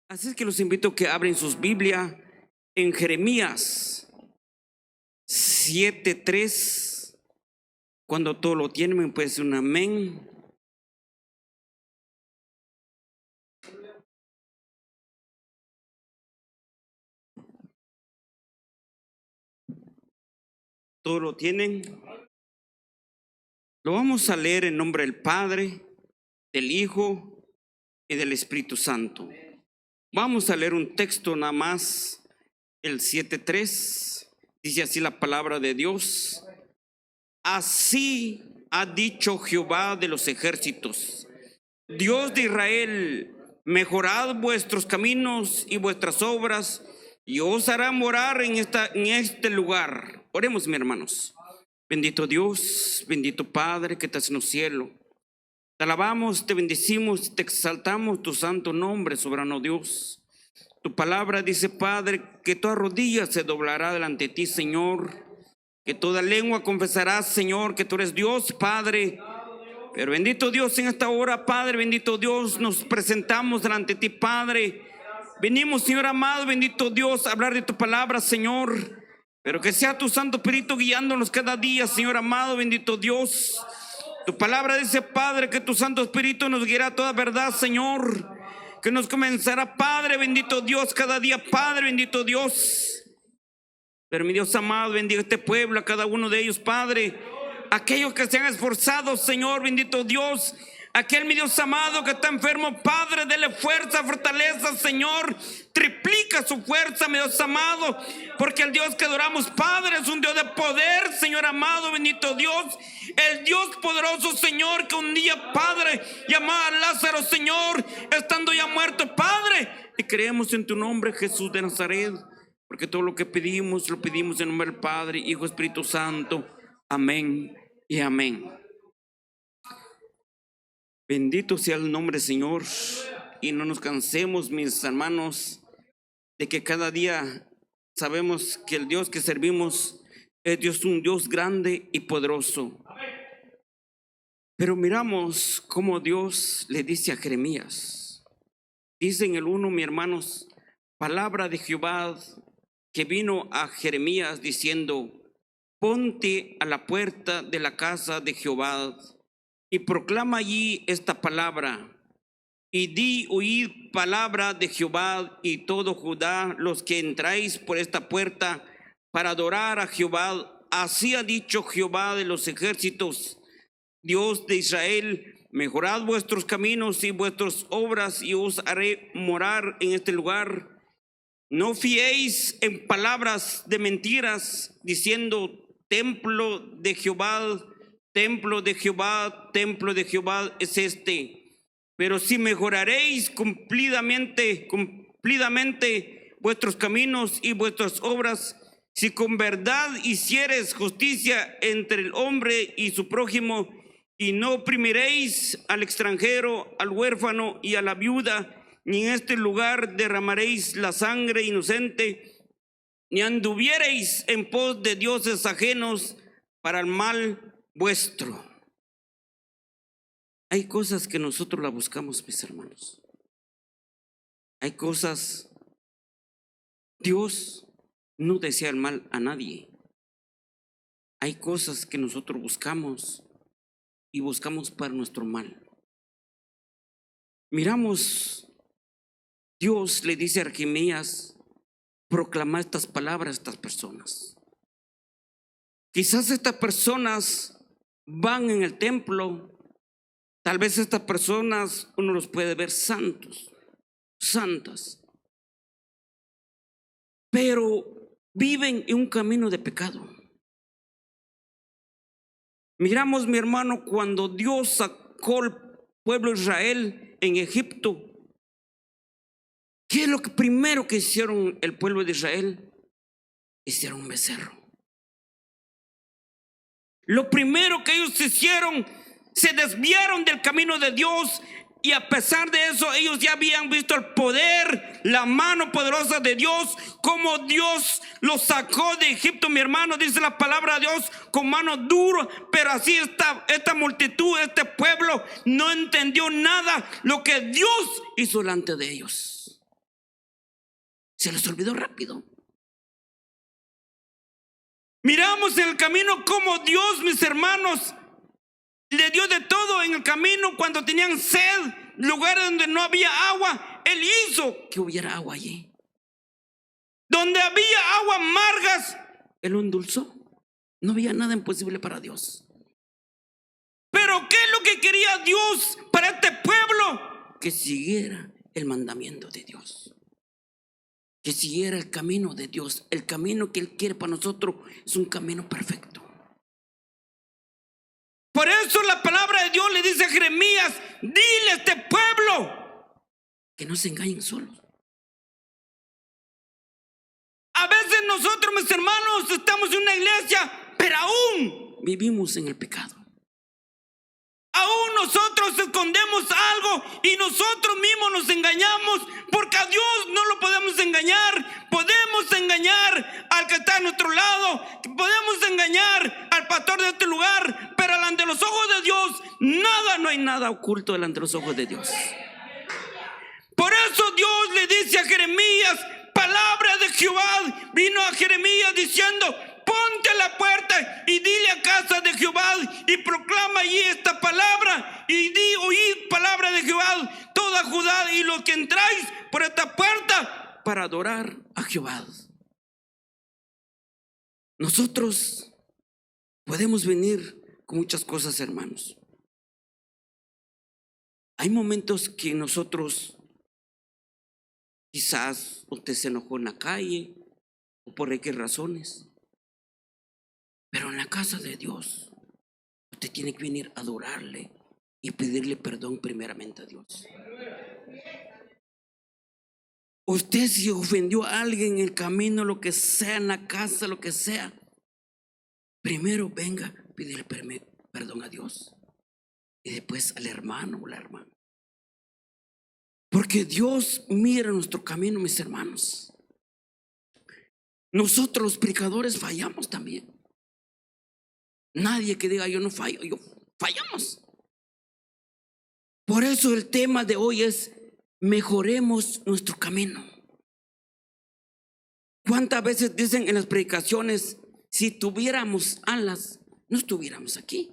Así es que los invito a que abren sus Biblias en Jeremías 7:3. Cuando todo lo tienen, puede ser un amén. ¿Todo lo tienen? Lo vamos a leer en nombre del Padre, del Hijo y del Espíritu Santo. Vamos a leer un texto nada más, el 7:3. Dice así la palabra de Dios. Así ha dicho Jehová de los ejércitos, Dios de Israel: mejorad vuestros caminos y vuestras obras, y os hará morar en este lugar. Oremos, mis hermanos. Bendito Dios, bendito Padre que estás en los cielos. Te alabamos, te bendecimos, te exaltamos tu santo nombre, soberano Dios. Tu palabra dice, Padre, que toda rodilla se doblará delante de ti, Señor. Que toda lengua confesará, Señor, que tú eres Dios, Padre. Pero bendito Dios, en esta hora, Padre, bendito Dios, nos presentamos delante de ti, Padre. Venimos, Señor amado, bendito Dios, a hablar de tu palabra, Señor. Pero que sea tu Santo Espíritu guiándonos cada día, Señor amado, bendito Dios. Tu palabra dice, Padre, que tu Santo Espíritu nos guiará a toda verdad, Señor. Que nos comenzará, Padre, bendito Dios, cada día, Padre, bendito Dios. Pero mi Dios amado, bendiga este pueblo, a cada uno de ellos, Padre. Aquellos que se han esforzado, Señor, bendito Dios. Aquel, mi Dios amado, que está enfermo, Padre, dele fuerza, fortaleza, Señor. Triplica su fuerza, mi Dios amado. Porque el Dios que adoramos, Padre, es un Dios de poder, Señor amado, bendito Dios. El Dios poderoso, Señor, que un día, Padre, llamaba a Lázaro, Señor, estando ya muerto, Padre. Y creemos en tu nombre, Jesús de Nazaret. Porque todo lo que pedimos, lo pedimos en nombre del Padre, Hijo, Espíritu Santo. Amén y amén. Bendito sea el nombre, Señor. Y no nos cansemos, mis hermanos, de que cada día sabemos que el Dios que servimos es Dios, un Dios grande y poderoso. Pero miramos cómo Dios le dice a Jeremías. Dice en el 1, mis hermanos, palabra de Jehová que vino a Jeremías diciendo: ponte a la puerta de la casa de Jehová y proclama allí esta palabra, y di: oíd palabra de Jehová y todo Judá, los que entráis por esta puerta para adorar a Jehová. Así ha dicho Jehová de los ejércitos, Dios de Israel: mejorad vuestros caminos y vuestras obras, y os haré morar en este lugar. No fiéis en palabras de mentiras, diciendo: templo de Jehová, templo de Jehová, templo de Jehová es este. Pero si mejoraréis cumplidamente vuestros caminos y vuestras obras, si con verdad hiciereis justicia entre el hombre y su prójimo, y no oprimiréis al extranjero, al huérfano y a la viuda, ni en este lugar derramaréis la sangre inocente, ni anduviereis en pos de dioses ajenos para el mal vuestro. Hay cosas que nosotros la buscamos, mis hermanos. Hay cosas, Dios no desea el mal a nadie. Hay cosas que nosotros buscamos y buscamos para nuestro mal. Miramos, Dios le dice a Jeremías: proclama estas palabras a estas personas. Quizás estas personas van en el templo, tal vez estas personas uno los puede ver santos, santas, pero viven en un camino de pecado. Miramos, mi hermano, cuando Dios sacó al pueblo de Israel en Egipto, ¿qué es lo primero que hicieron el pueblo de Israel? Hicieron un becerro. Lo primero que ellos hicieron, se desviaron del camino de Dios, y a pesar de eso ellos ya habían visto el poder, la mano poderosa de Dios, como Dios los sacó de Egipto, mi hermano. Dice la palabra de Dios, con mano dura, pero así esta multitud, este pueblo no entendió nada lo que Dios hizo delante de ellos. Se les olvidó rápido. Miramos en el camino como Dios, mis hermanos, le dio de todo en el camino. Cuando tenían sed, lugares donde no había agua, Él hizo que hubiera agua allí. Donde había aguas amargas, Él lo endulzó. No había nada imposible para Dios. Pero ¿qué es lo que quería Dios para este pueblo? Que siguiera el mandamiento de Dios, que siguiera el camino de Dios. El camino que Él quiere para nosotros es un camino perfecto. Por eso la palabra de Dios le dice a Jeremías: dile a este pueblo que no se engañen solos. A veces nosotros, mis hermanos, estamos en una iglesia, pero aún vivimos en el pecado. Aún nosotros escondemos algo y nosotros mismos nos engañamos, porque a Dios no lo podemos engañar. Podemos engañar al que está a nuestro lado, podemos engañar al pastor de este lugar, pero delante de los ojos de Dios no hay nada oculto delante de los ojos de Dios. Por eso Dios le dice a Jeremías, palabra de Jehová vino a Jeremías diciendo: ponte a la puerta y dile a casa de Jehová y proclama allí esta palabra y oíd palabra de Jehová toda Judá y los que entráis por esta puerta para adorar a Jehová. Nosotros podemos venir con muchas cosas, hermanos. Hay momentos que nosotros, quizás usted se enojó en la calle o por X razones, pero en la casa de Dios usted tiene que venir a adorarle y pedirle perdón primeramente a Dios. Usted, si ofendió a alguien en el camino, lo que sea, en la casa, lo que sea, primero venga a pedirle perdón a Dios y después al hermano o la hermana. Porque Dios mira nuestro camino, mis hermanos. Nosotros los predicadores fallamos también. Nadie que diga yo no fallo, fallamos. Por eso el tema de hoy es: mejoremos nuestro camino. ¿Cuántas veces dicen en las predicaciones: si tuviéramos alas, no estuviéramos aquí?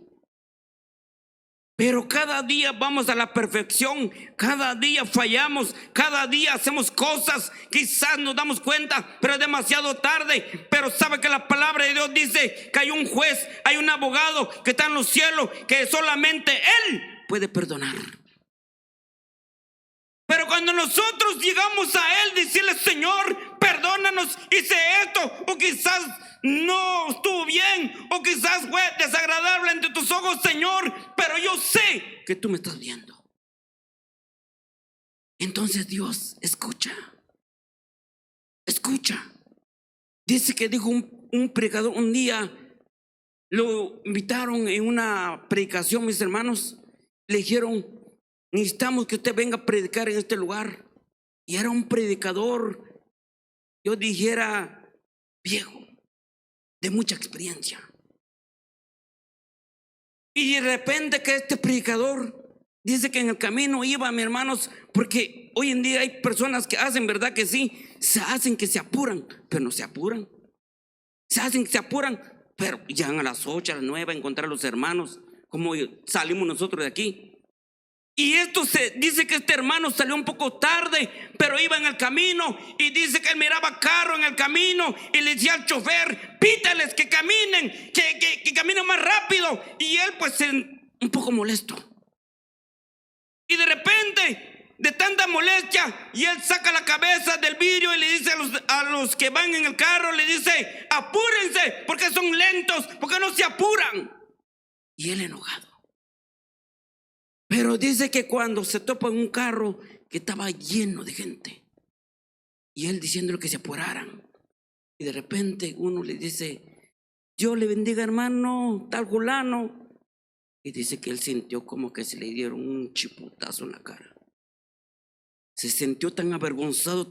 Pero cada día vamos a la perfección, cada día fallamos, cada día hacemos cosas, quizás nos damos cuenta, pero es demasiado tarde. Pero sabe que la palabra de Dios dice que hay un juez, hay un abogado que está en los cielos, que solamente Él puede perdonar. Pero cuando nosotros llegamos a Él, decirle: Señor, perdónanos, hice esto, o quizás no estuvo bien, o quizás fue desagradable ante tus ojos, Señor, pero yo sé que tú me estás viendo. Entonces Dios escucha. Dice que dijo un predicador un día, lo invitaron en una predicación, mis hermanos, le dijeron: necesitamos que usted venga a predicar en este lugar. Y era un predicador, yo dijera, viejo, de mucha experiencia. Y de repente que este predicador dice que en el camino iba, mis hermanos, porque hoy en día hay personas que hacen, verdad que sí, se hacen que se apuran, pero no se apuran. Se hacen que se apuran, pero llegan a las 8, a las 9 a encontrar a los hermanos, como salimos nosotros de aquí. Y esto se dice que este hermano salió un poco tarde, pero iba en el camino y dice que él miraba carro en el camino y le decía al chofer: pítales que caminen, que caminen más rápido. Y él pues un poco molesto. Y de repente, de tanta molestia, y él saca la cabeza del vidrio y le dice a los que van en el carro, le dice: apúrense, porque son lentos, porque no se apuran. Y él enojado. Pero dice que cuando se topa en un carro que estaba lleno de gente, y él diciéndole que se apuraran, y de repente uno le dice: Dios le bendiga, hermano, tal fulano. Y dice que él sintió como que se le dieron un chiputazo en la cara. Se sintió tan avergonzado,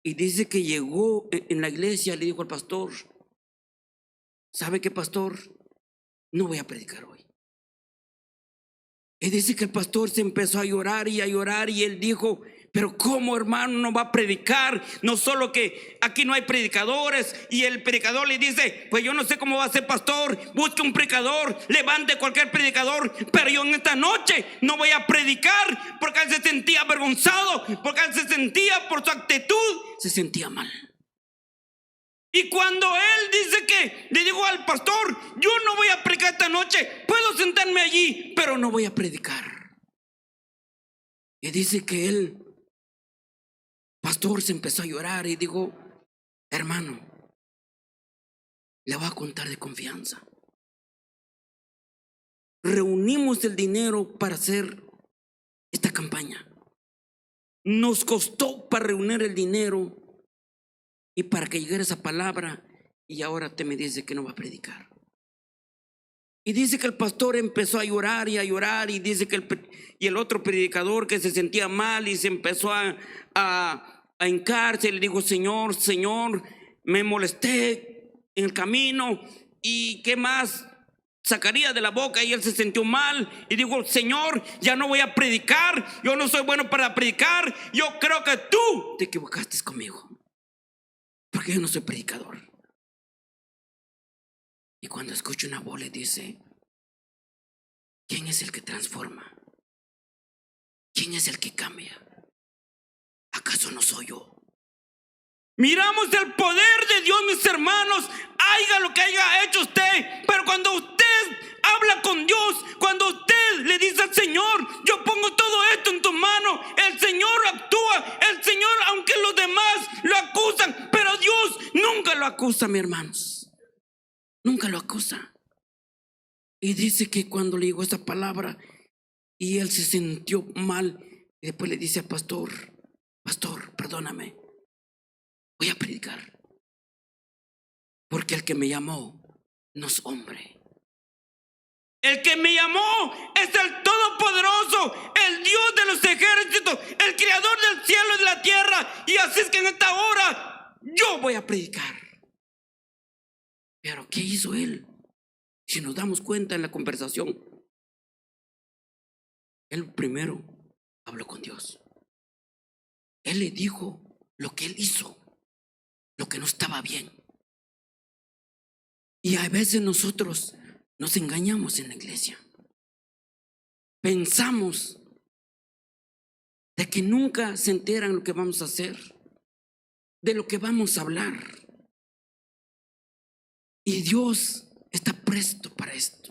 y dice que llegó en la iglesia, le dijo al pastor: ¿sabe qué, pastor? No voy a predicar hoy. Y dice que el pastor se empezó a llorar, y él dijo: Pero ¿cómo, hermano, no va a predicar? No solo que aquí no hay predicadores y el predicador le dice, pues yo no sé cómo va a ser pastor, busque un predicador, levante cualquier predicador, pero yo en esta noche no voy a predicar, porque él se sentía avergonzado, porque él se sentía, por su actitud, se sentía mal. Y cuando él dice que le dijo al pastor, yo no voy a predicar esta noche, puedo sentarme allí, pero no voy a predicar. Y dice que él, pastor, se empezó a llorar y dijo, hermano, le voy a contar de confianza. Reunimos el dinero para hacer esta campaña. Nos costó para reunir el dinero y para que llegara esa palabra, y ahora te me dice que no va a predicar. Y dice que el pastor empezó a llorar y dice que el otro predicador que se sentía mal y se empezó a hincarse y le dijo, Señor, me molesté en el camino, y qué más sacaría de la boca, y él se sintió mal y dijo, Señor, ya no voy a predicar, yo no soy bueno para predicar, yo creo que tú te equivocaste conmigo, porque yo no soy predicador. Y cuando escucha una voz le dice, ¿quién es el que transforma? ¿Quién es el que cambia? ¿Acaso no soy yo? Miramos el poder de Dios, mis hermanos, haga lo que haya hecho usted, pero cuando usted habla con Dios, cuando usted le dice al Señor, yo pongo todo esto en tus manos, el Señor actúa, el Señor, aunque los demás lo acusan, pero Dios nunca lo acusa, mis hermanos. Nunca lo acusa. Y dice que cuando le llegó esa palabra y él se sintió mal, y después le dice al pastor, perdóname, voy a predicar, porque el que me llamó no es hombre. El que me llamó es el Todopoderoso, el Dios de los ejércitos, el Creador del cielo y de la tierra. Y así es que en esta hora yo voy a predicar. Pero ¿qué hizo él? Si nos damos cuenta en la conversación, él primero habló con Dios. Él le dijo lo que él hizo, lo que no estaba bien. Y a veces nosotros nos engañamos en la iglesia. Pensamos de que nunca se enteran lo que vamos a hacer, de lo que vamos a hablar. Y Dios está presto para esto.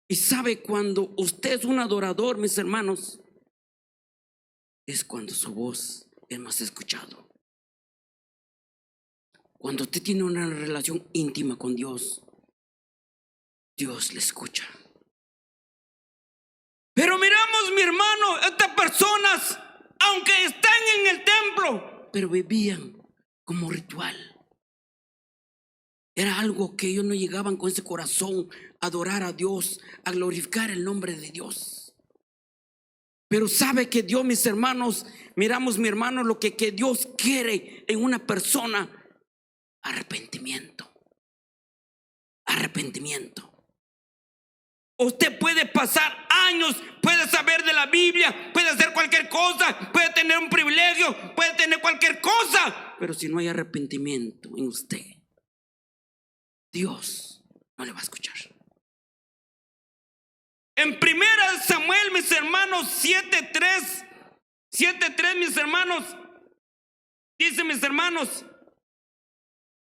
Y sabe, cuando usted es un adorador, mis hermanos, es cuando su voz es más escuchado. Cuando usted tiene una relación íntima con Dios, Dios le escucha. Pero miramos, mi hermano, estas personas, aunque están en el templo, pero vivían como ritual. Era algo que ellos no llegaban con ese corazón a adorar a Dios, a glorificar el nombre de Dios. Pero sabe que Dios, mis hermanos, miramos, mi hermano, lo que Dios quiere en una persona: arrepentimiento. Arrepentimiento. Usted puede pasar años, puede saber de la Biblia, puede hacer cualquier cosa, puede tener un privilegio, puede tener cualquier cosa, pero si no hay arrepentimiento en usted, Dios no le va a escuchar. En 1 Samuel, mis hermanos, 7:3, mis hermanos, dice, mis hermanos: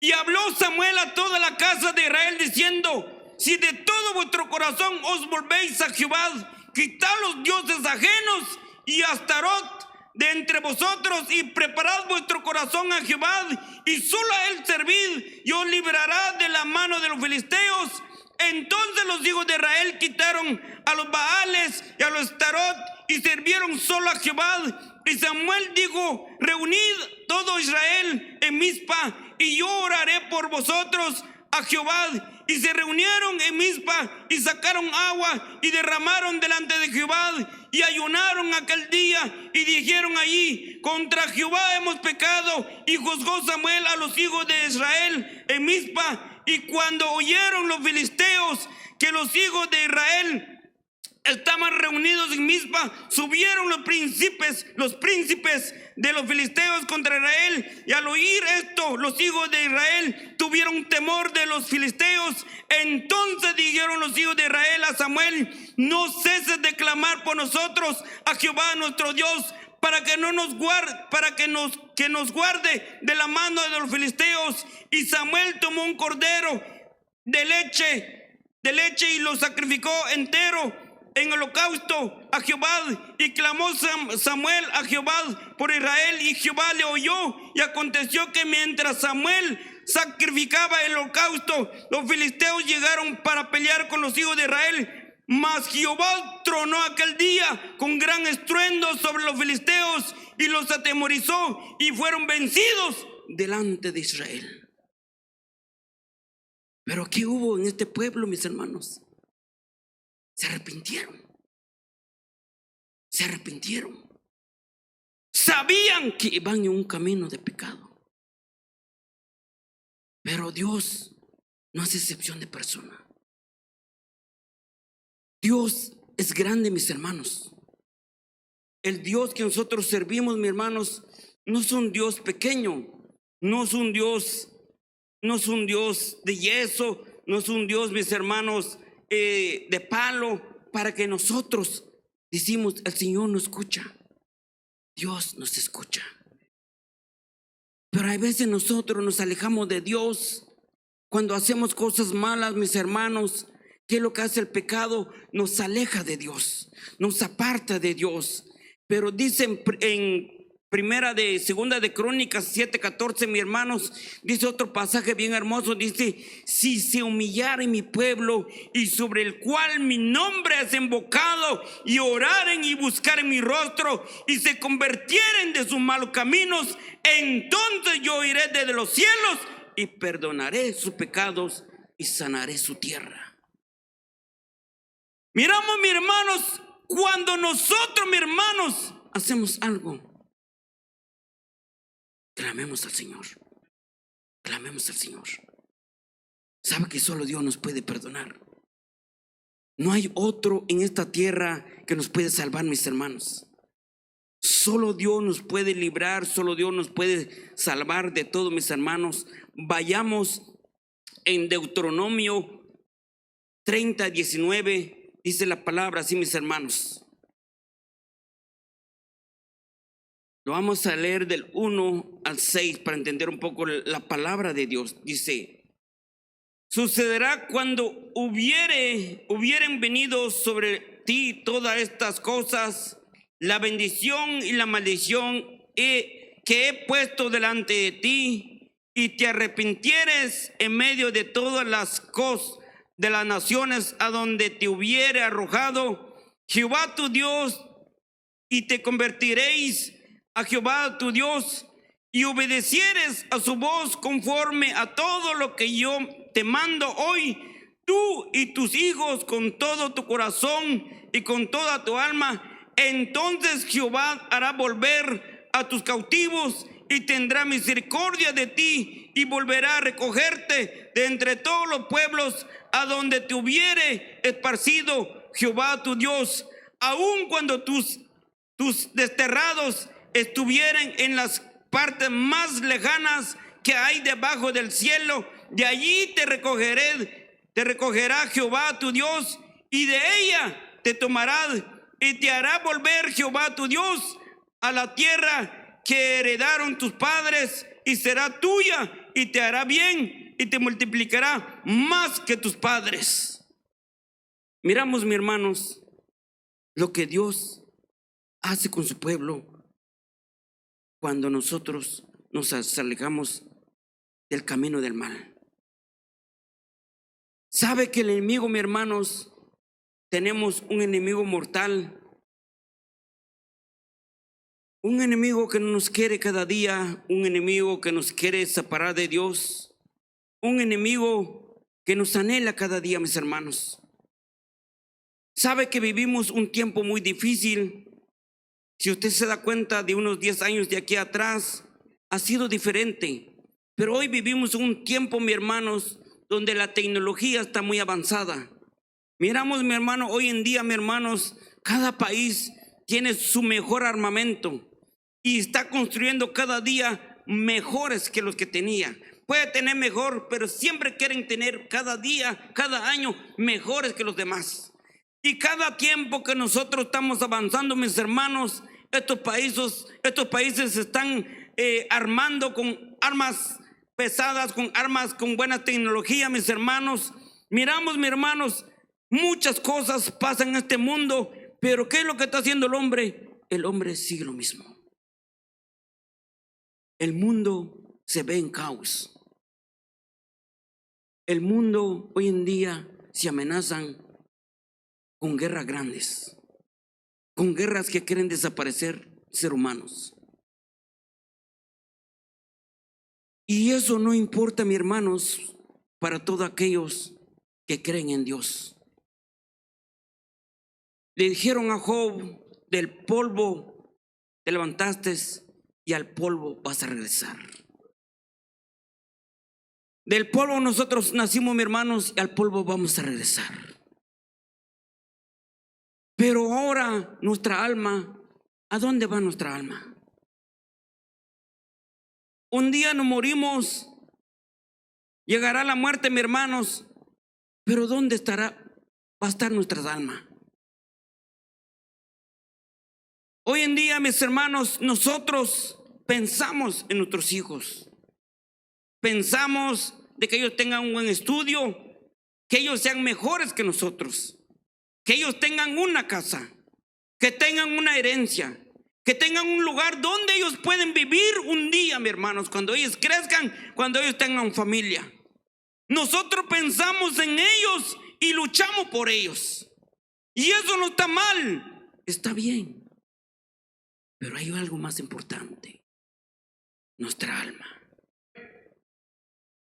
y habló Samuel a toda la casa de Israel diciendo: si de todo vuestro corazón os volvéis a Jehová, quitad los dioses ajenos y a Astarot de entre vosotros, y preparad vuestro corazón a Jehová, y solo a él servid, y os librará de la mano de los filisteos. Entonces los hijos de Israel quitaron a los Baales y a los Astarot y sirvieron solo a Jehová. Y Samuel dijo: reunid todo Israel en Mizpa, y yo oraré por vosotros a Jehová. Y se reunieron en Mizpa y sacaron agua y derramaron delante de Jehová, y ayunaron aquel día y dijeron allí: contra Jehová hemos pecado. Y juzgó Samuel a los hijos de Israel en Mizpa. Y cuando oyeron los filisteos que los hijos de Israel estaban reunidos en Mizpa, subieron los príncipes de los filisteos contra Israel, y al oír esto, los hijos de Israel tuvieron temor de los filisteos. Entonces dijeron los hijos de Israel a Samuel: no ceses de clamar por nosotros a Jehová nuestro Dios, para que nos guarde de la mano de los filisteos. Y Samuel tomó un cordero de leche y lo sacrificó entero en holocausto a Jehová. Y clamó Samuel a Jehová por Israel, y Jehová le oyó. Y aconteció que mientras Samuel sacrificaba el holocausto, los filisteos llegaron para pelear con los hijos de Israel. Mas Jehová tronó aquel día con gran estruendo sobre los filisteos y los atemorizó, y fueron vencidos delante de Israel. Pero ¿qué hubo en este pueblo, mis hermanos? Se arrepintieron. Sabían que iban en un camino de pecado. Pero Dios no hace excepción de persona. Dios es grande, mis hermanos. El Dios que nosotros servimos, mis hermanos, no es un Dios pequeño, no es un Dios de yeso, no es un Dios, mis hermanos, de palo, para que nosotros decimos: el Señor nos escucha. Dios nos escucha. Pero a veces nosotros nos alejamos de Dios cuando hacemos cosas malas, mis hermanos. ¿Qué es lo que hace el pecado? Nos aleja de Dios, nos aparta de Dios. Pero dice en segunda de Crónicas 7:14, mis hermanos, dice otro pasaje bien hermoso, dice: si se humillare mi pueblo, y sobre el cual mi nombre es invocado, y oraren y buscaren mi rostro, y se convirtieren de sus malos caminos, entonces yo iré desde los cielos y perdonaré sus pecados y sanaré su tierra. Miramos, mis hermanos, cuando nosotros, mis hermanos, hacemos algo, clamemos al Señor. Sabe que solo Dios nos puede perdonar. No hay otro en esta tierra que nos puede salvar, mis hermanos. Solo Dios nos puede librar, solo Dios nos puede salvar de todo, mis hermanos. Vayamos en Deuteronomio 30:19. Dice la palabra así, mis hermanos. Lo vamos a leer del 1 al 6 para entender un poco la palabra de Dios. Dice: sucederá cuando hubieren venido sobre ti todas estas cosas, la bendición y la maldición que he puesto delante de ti, y te arrepintieres en medio de todas las cosas de las naciones a donde te hubiere arrojado Jehová tu Dios, y te convertiréis a Jehová tu Dios, y obedecieres a su voz conforme a todo lo que yo te mando hoy, tú y tus hijos, con todo tu corazón y con toda tu alma, entonces Jehová hará volver a tus cautivos y tendrá misericordia de ti, y volverá a recogerte de entre todos los pueblos a donde te hubiere esparcido Jehová tu Dios. Aun cuando tus desterrados estuvieren en las partes más lejanas que hay debajo del cielo, de allí te recogerá Jehová tu Dios, y de ella te tomará, y te hará volver Jehová tu Dios a la tierra que heredaron tus padres, y será tuya, y te hará bien, y te multiplicará más que tus padres. Miramos, mis hermanos, lo que Dios hace con su pueblo cuando nosotros nos alejamos del camino del mal. Sabe que el enemigo, mis hermanos, tenemos un enemigo mortal, un enemigo que nos quiere cada día, un enemigo que nos quiere separar de Dios, un enemigo que nos anhela cada día, mis hermanos. Sabe que vivimos un tiempo muy difícil. Si usted se da cuenta, de unos 10 años de aquí atrás ha sido diferente, pero hoy vivimos un tiempo, mis hermanos, donde la tecnología está muy avanzada. Miramos, mi hermano, hoy en día, mi hermanos, cada país tiene su mejor armamento y está construyendo cada día mejores que los que tenía. Puede tener mejor, pero siempre quieren tener cada día, cada año, mejores que los demás. Y cada tiempo que nosotros estamos avanzando, mis hermanos, estos países se están armando con armas pesadas, con armas con buena tecnología, mis hermanos. Miramos, mis hermanos, muchas cosas pasan en este mundo, pero ¿qué es lo que está haciendo el hombre? El hombre sigue lo mismo. El mundo se ve en caos. El mundo hoy en día se amenazan con guerras grandes, con guerras que quieren desaparecer seres humanos. Y eso no importa, mis hermanos, para todos aquellos que creen en Dios. Le dijeron a Job: del polvo te levantaste y al polvo vas a regresar. Del polvo nosotros nacimos, mis hermanos, y al polvo vamos a regresar. Pero ahora nuestra alma, ¿a dónde va nuestra alma? Un día nos morimos, llegará la muerte, mis hermanos, pero ¿dónde va a estar nuestra alma? Hoy en día, mis hermanos, nosotros pensamos en nuestros hijos. Pensamos de que ellos tengan un buen estudio, que ellos sean mejores que nosotros, que ellos tengan una casa, que tengan una herencia, que tengan un lugar donde ellos pueden vivir un día, mis hermanos, cuando ellos crezcan, cuando ellos tengan familia. Nosotros pensamos en ellos y luchamos por ellos. Y eso no está mal, está bien. Pero hay algo más importante: nuestra alma.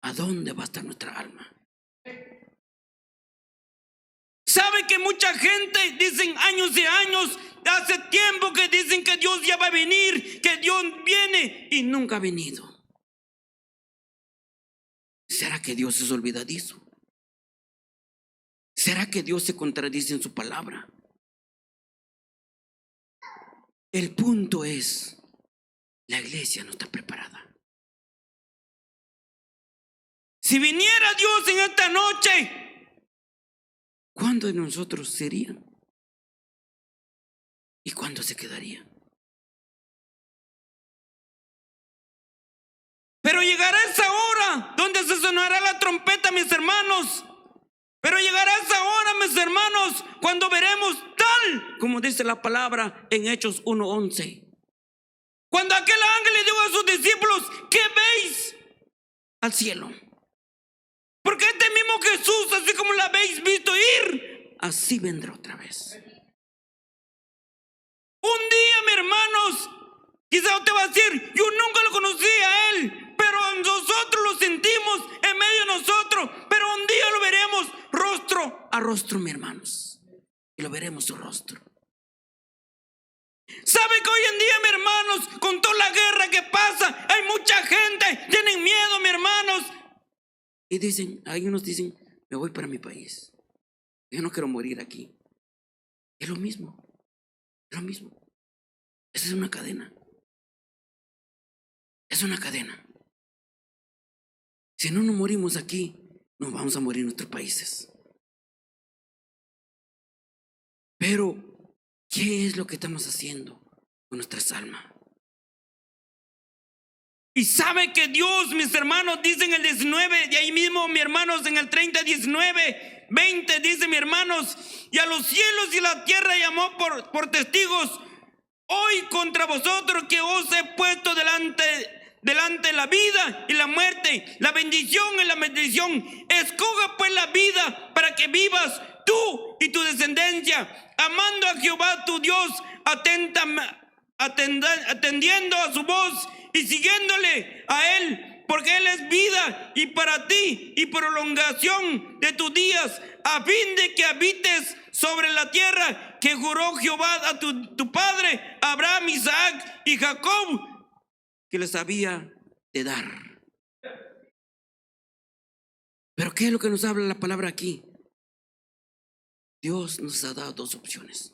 ¿A dónde va a estar nuestra alma? ¿Sabe que mucha gente dicen años y años, hace tiempo que dicen que Dios ya va a venir, que Dios viene y nunca ha venido? ¿Será que Dios se olvidadizo? ¿Será que Dios se contradice en su palabra? El punto es, la iglesia no está preparada. Si viniera Dios en esta noche, ¿cuándo de nosotros serían? ¿Y cuándo se quedaría? Pero llegará esa hora donde se sonará la trompeta, mis hermanos. Pero llegará esa hora, mis hermanos, cuando veremos tal como dice la palabra en Hechos 1:11. Cuando aquel ángel le dijo a sus discípulos: ¿qué veis? Al cielo. Porque este mismo Jesús, así como la habéis visto ir, así vendrá otra vez. Un día, mis hermanos, quizá usted va a decir: yo nunca lo conocí a él, pero nosotros lo sentimos en medio de nosotros. Pero un día lo veremos rostro a rostro, mis hermanos, y lo veremos su rostro. ¿Sabe que hoy en día, mis hermanos, con toda la guerra que pasa, hay mucha gente, tienen miedo, mis hermanos? Y dicen, algunos dicen: me voy para mi país, yo no quiero morir aquí. Es lo mismo, es lo mismo. Esa es una cadena. Es una cadena. Si no nos morimos aquí, nos vamos a morir en nuestros países. Pero, ¿qué es lo que estamos haciendo con nuestras almas? Y sabe que Dios, mis hermanos, dice en el 19, de ahí mismo, mis hermanos, en el 30, 19, 20, dice, mis hermanos: y a los cielos y la tierra llamó por testigos hoy contra vosotros, que os he puesto delante la vida y la muerte, la bendición y la maldición. Escoja pues la vida para que vivas tú y tu descendencia, amando a Jehová tu Dios, atendiendo a su voz y siguiéndole a él, porque él es vida y para ti y prolongación de tus días, a fin de que habites sobre la tierra que juró Jehová a tu padre Abraham, Isaac y Jacob, que les había de dar. Pero ¿qué es lo que nos habla la palabra aquí? Dios nos ha dado dos opciones.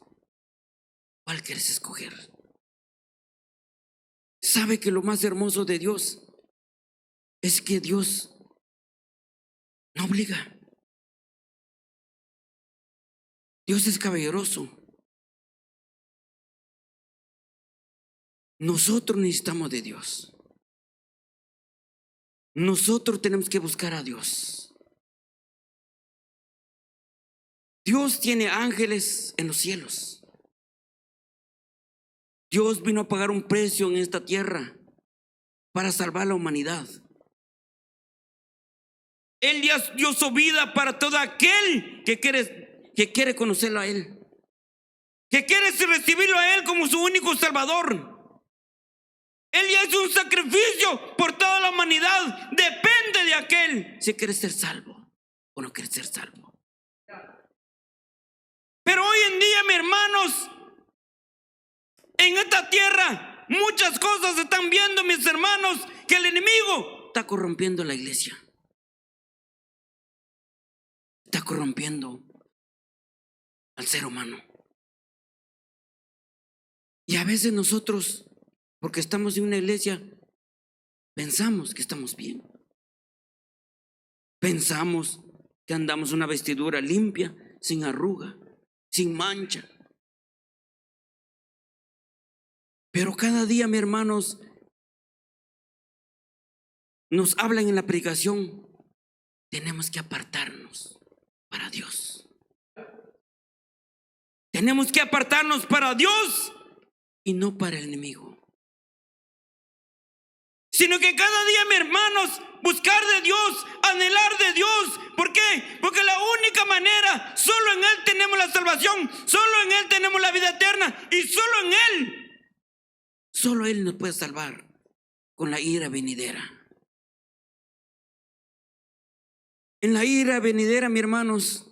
¿Cuál quieres escoger? ¿Sabe que lo más hermoso de Dios es que Dios no obliga? Dios es caballeroso. Nosotros necesitamos de Dios. Nosotros tenemos que buscar a Dios. Dios tiene ángeles en los cielos. Dios vino a pagar un precio en esta tierra para salvar a la humanidad. Él ya dio su vida para todo aquel que quiere conocerlo a Él, que quiere recibirlo a Él como su único Salvador. Él ya hizo un sacrificio por toda la humanidad. Depende de aquel si quiere ser salvo o no quiere ser salvo. Pero hoy en día, mis hermanos, en esta tierra muchas cosas se están viendo, mis hermanos, que el enemigo está corrompiendo la iglesia. Está corrompiendo al ser humano. Y a veces nosotros, porque estamos en una iglesia, pensamos que estamos bien. Pensamos que andamos una vestidura limpia, sin arruga, sin mancha. Pero cada día, mis hermanos, nos hablan en la predicación, tenemos que apartarnos para Dios. Tenemos que apartarnos para Dios y no para el enemigo. Sino que cada día, mis hermanos, buscar de Dios, anhelar de Dios. ¿Por qué? Porque la única manera, solo en Él tenemos la salvación, solo en Él tenemos la vida eterna y solo en Él, solo Él nos puede salvar con la ira venidera. En la ira venidera, mis hermanos,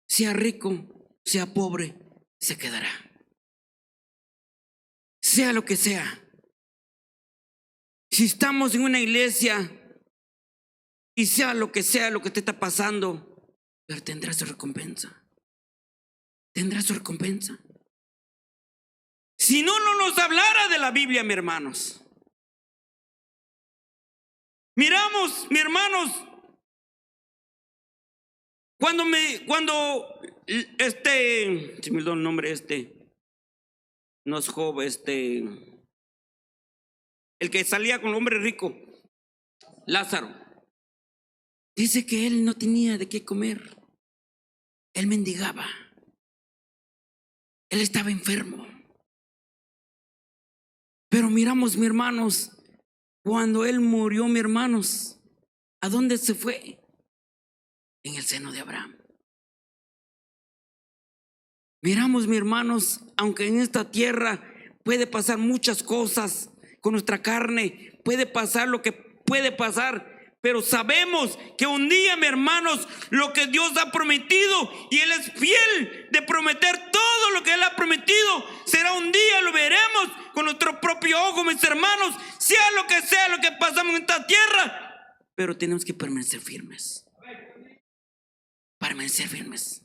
sea rico, sea pobre, se quedará. Sea lo que sea. Si estamos en una iglesia y sea lo que te está pasando, pero tendrá su recompensa. Tendrá su recompensa. Si no, no nos hablara de la Biblia, mis hermanos. Miramos, mis hermanos, cuando se me olvidó el nombre, no es Job, el que salía con el hombre rico, Lázaro, dice que él no tenía de qué comer. Él mendigaba. Él estaba enfermo. Pero miramos, mis hermanos, cuando él murió, mis hermanos, ¿a dónde se fue? En el seno de Abraham. Miramos, mis hermanos, aunque en esta tierra puede pasar muchas cosas con nuestra carne, puede pasar lo que puede pasar, pero sabemos que un día, mis hermanos, lo que Dios ha prometido, y Él es fiel de prometer todo lo que Él ha prometido, será un día, lo veremos con nuestro propio ojo, mis hermanos, sea lo que pasamos en esta tierra, pero tenemos que permanecer firmes. Permanecer firmes.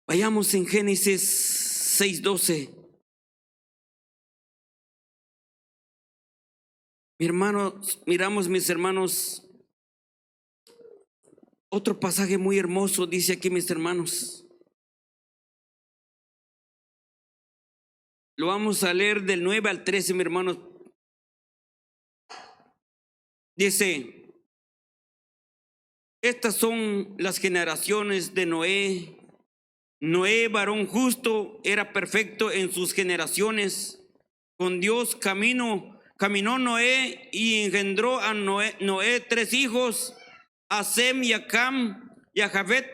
Vayamos en Génesis 6:12. Miramos, mis hermanos, otro pasaje muy hermoso, dice aquí, mis hermanos. Lo vamos a leer del 9 al 13, mis hermanos. Dice: estas son las generaciones de Noé. Noé, varón justo, era perfecto en sus generaciones. Con Dios caminó Noé y engendró a Noé 3 hijos, a Sem y a Cam y a Jafet.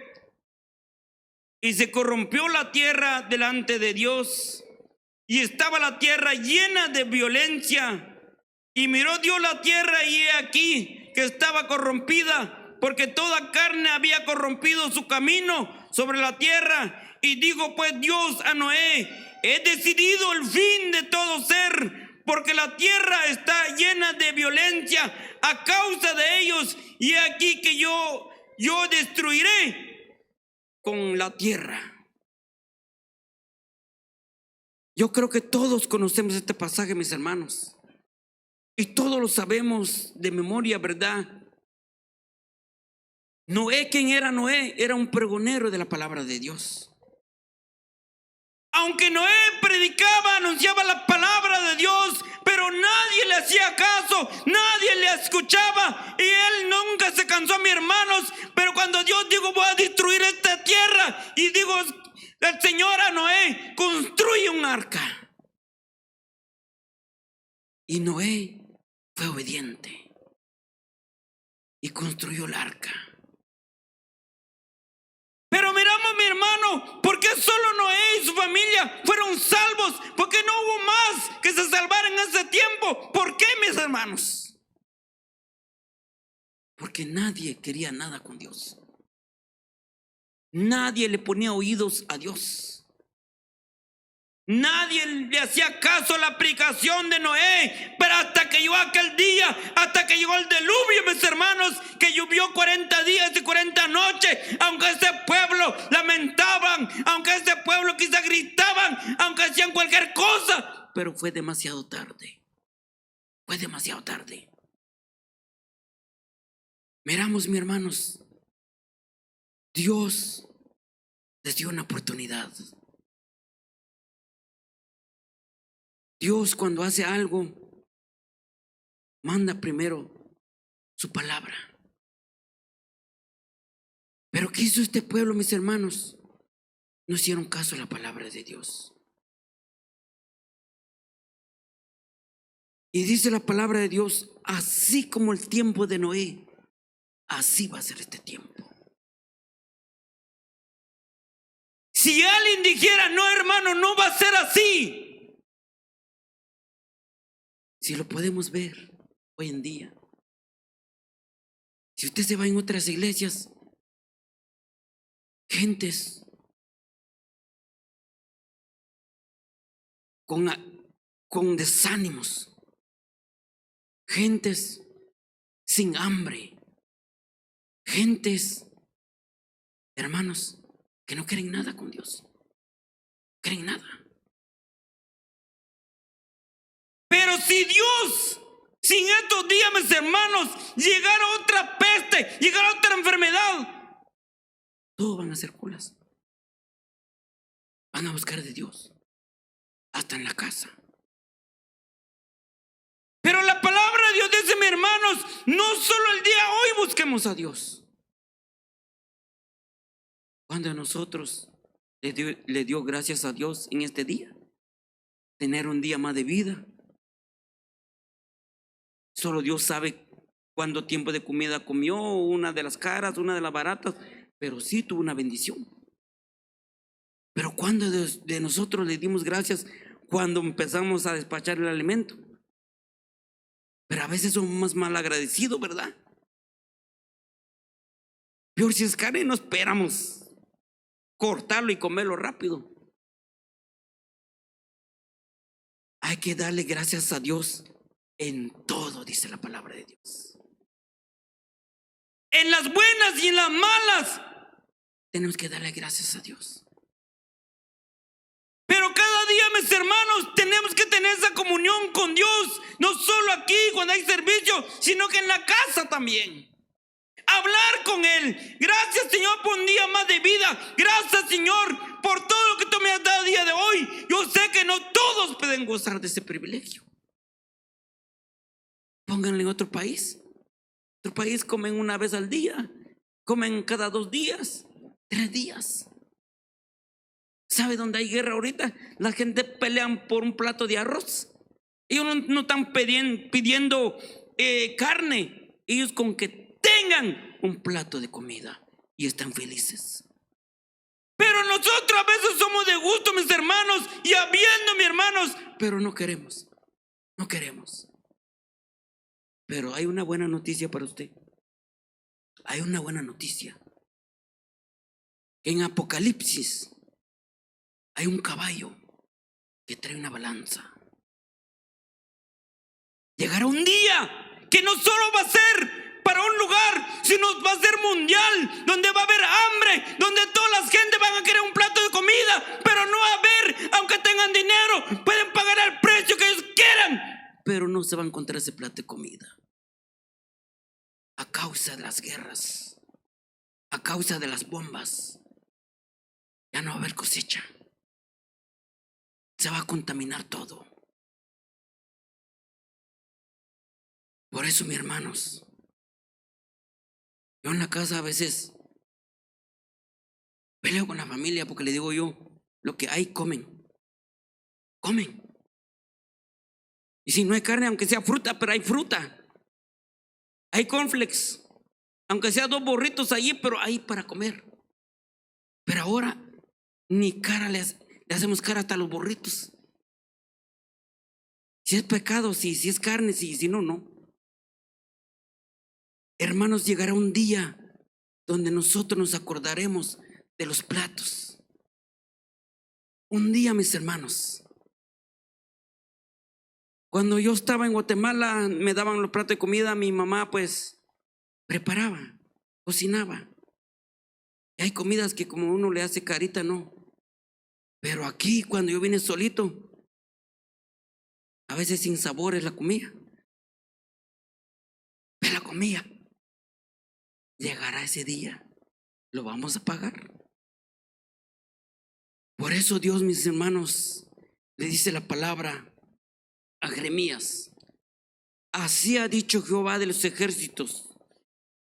Y se corrompió la tierra delante de Dios, y estaba la tierra llena de violencia. Y miró Dios la tierra, y he aquí que estaba corrompida, porque toda carne había corrompido su camino sobre la tierra. Y dijo pues Dios a Noé: he decidido el fin de todo ser, porque la tierra está llena de violencia a causa de ellos, y aquí que yo destruiré con la tierra. Yo creo que todos conocemos este pasaje, mis hermanos, y todos lo sabemos de memoria, ¿verdad? Noé, ¿quién era Noé? Era un pregonero de la palabra de Dios. Aunque Noé predicaba, anunciaba la palabra de Dios, pero nadie le hacía caso, nadie le escuchaba, y él nunca se cansó, mis hermanos. Pero cuando Dios dijo: voy a destruir esta tierra, y digo el Señor a Noé: construye un arca. Y Noé fue obediente y construyó el arca. Pero miramos, mi hermano, ¿por qué solo Noé y su familia fueron salvos? ¿Por qué no hubo más que se salvaran en ese tiempo? ¿Por qué, mis hermanos? Porque nadie quería nada con Dios. Nadie le ponía oídos a Dios. Nadie le hacía caso a la aplicación de Noé. Pero hasta que llegó aquel día, hasta que llegó el diluvio, mis hermanos, que llovió 40 días y 40 noches, aunque ese pueblo lamentaban, aunque ese pueblo quizá gritaban, aunque hacían cualquier cosa, pero fue demasiado tarde. Fue demasiado tarde. Miramos, mis hermanos, Dios les dio una oportunidad. Dios, cuando hace algo, manda primero su palabra. Pero ¿qué hizo este pueblo, mis hermanos? No hicieron caso a la palabra de Dios. Y dice la palabra de Dios: así como el tiempo de Noé, así va a ser este tiempo. Si alguien dijera: no, hermano, no va a ser así. Si lo podemos ver hoy en día. Si usted se va en otras iglesias, gentes con desánimos, gentes sin hambre, gentes, hermanos, que no quieren nada con Dios, no quieren nada. Pero si Dios, sin estos días, mis hermanos, llegara otra peste, llegara otra enfermedad, todos van a hacer colas. Van a buscar de Dios, hasta en la casa. Pero la palabra de Dios dice, mis hermanos, no solo el día hoy busquemos a Dios. Cuando a nosotros le dio gracias a Dios en este día, tener un día más de vida. Solo Dios sabe cuánto tiempo de comida comió, una de las caras, una de las baratas, pero sí tuvo una bendición. Pero cuando de nosotros le dimos gracias, cuando empezamos a despachar el alimento. Pero a veces somos más mal agradecidos, ¿verdad? Peor si es carne, no esperamos cortarlo y comerlo rápido. Hay que darle gracias a Dios en todo, dice la palabra de Dios. En las buenas y en las malas tenemos que darle gracias a Dios. Pero cada día, mis hermanos, tenemos que tener esa comunión con Dios. No solo aquí cuando hay servicio, sino que en la casa también. Hablar con Él. Gracias, Señor, por un día más de vida. Gracias, Señor, por todo lo que tú me has dado el día de hoy. Yo sé que no todos pueden gozar de ese privilegio. Pónganle en otro país. Otro país comen una vez al día, comen cada 2 días, 3 días. ¿Sabe dónde hay guerra ahorita? La gente pelean por un plato de arroz. Ellos no están pidiendo carne. Ellos con que tengan un plato de comida y están felices. Pero nosotros a veces somos de gusto, mis hermanos, y habiendo, mis hermanos, pero no queremos. No queremos. Pero hay una buena noticia para usted. Hay una buena noticia. En Apocalipsis hay un caballo que trae una balanza. Llegará un día que no solo va a ser para un lugar, sino va a ser mundial, donde va a haber hambre, donde toda la gente van a querer un plato de comida, pero no va a haber, aunque tengan dinero, pueden pagar el precio que ellos quieran, pero no se va a encontrar ese plato de comida. A causa de las guerras, a causa de las bombas, ya no va a haber cosecha. Se va a contaminar todo. Por eso, mis hermanos, yo en la casa a veces peleo con la familia porque le digo yo, lo que hay comen. Y si no hay carne, aunque sea fruta, pero hay fruta. Hay cornflakes, aunque sea 2 burritos allí, pero hay para comer. Pero ahora ni cara le hacemos cara hasta a los burritos. Si es pecado, si es carne, si no, no. Hermanos, llegará un día donde nosotros nos acordaremos de los platos. Un día, mis hermanos, cuando yo estaba en Guatemala, me daban los platos de comida, mi mamá pues preparaba, cocinaba. Y hay comidas que como uno le hace carita, no. Pero aquí, cuando yo vine solito, a veces sin sabores la comía. Pero la comía. Llegará ese día, lo vamos a pagar. Por eso Dios, mis hermanos, le dice la palabra a Jeremías: así ha dicho Jehová de los ejércitos,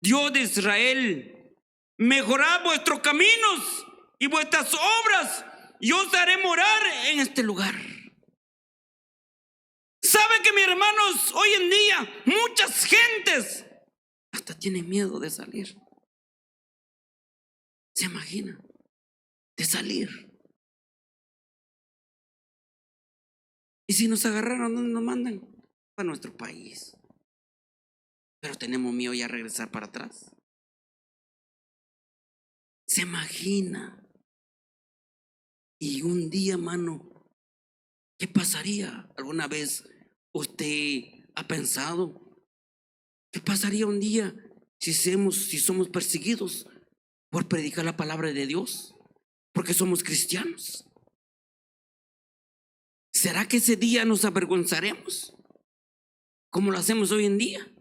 Dios de Israel, mejorad vuestros caminos y vuestras obras, y os haré morar en este lugar. ¿Sabe que, mis hermanos, hoy en día muchas gentes hasta tienen miedo de salir? ¿Se imagina? De salir. Y si nos agarraron, ¿dónde nos mandan? Para nuestro país. Pero tenemos miedo ya a regresar para atrás. ¿Se imagina? Y un día, mano, ¿qué pasaría? ¿Alguna vez usted ha pensado? ¿Qué pasaría un día si somos perseguidos por predicar la palabra de Dios? Porque somos cristianos. ¿Será que ese día nos avergonzaremos como lo hacemos hoy en día?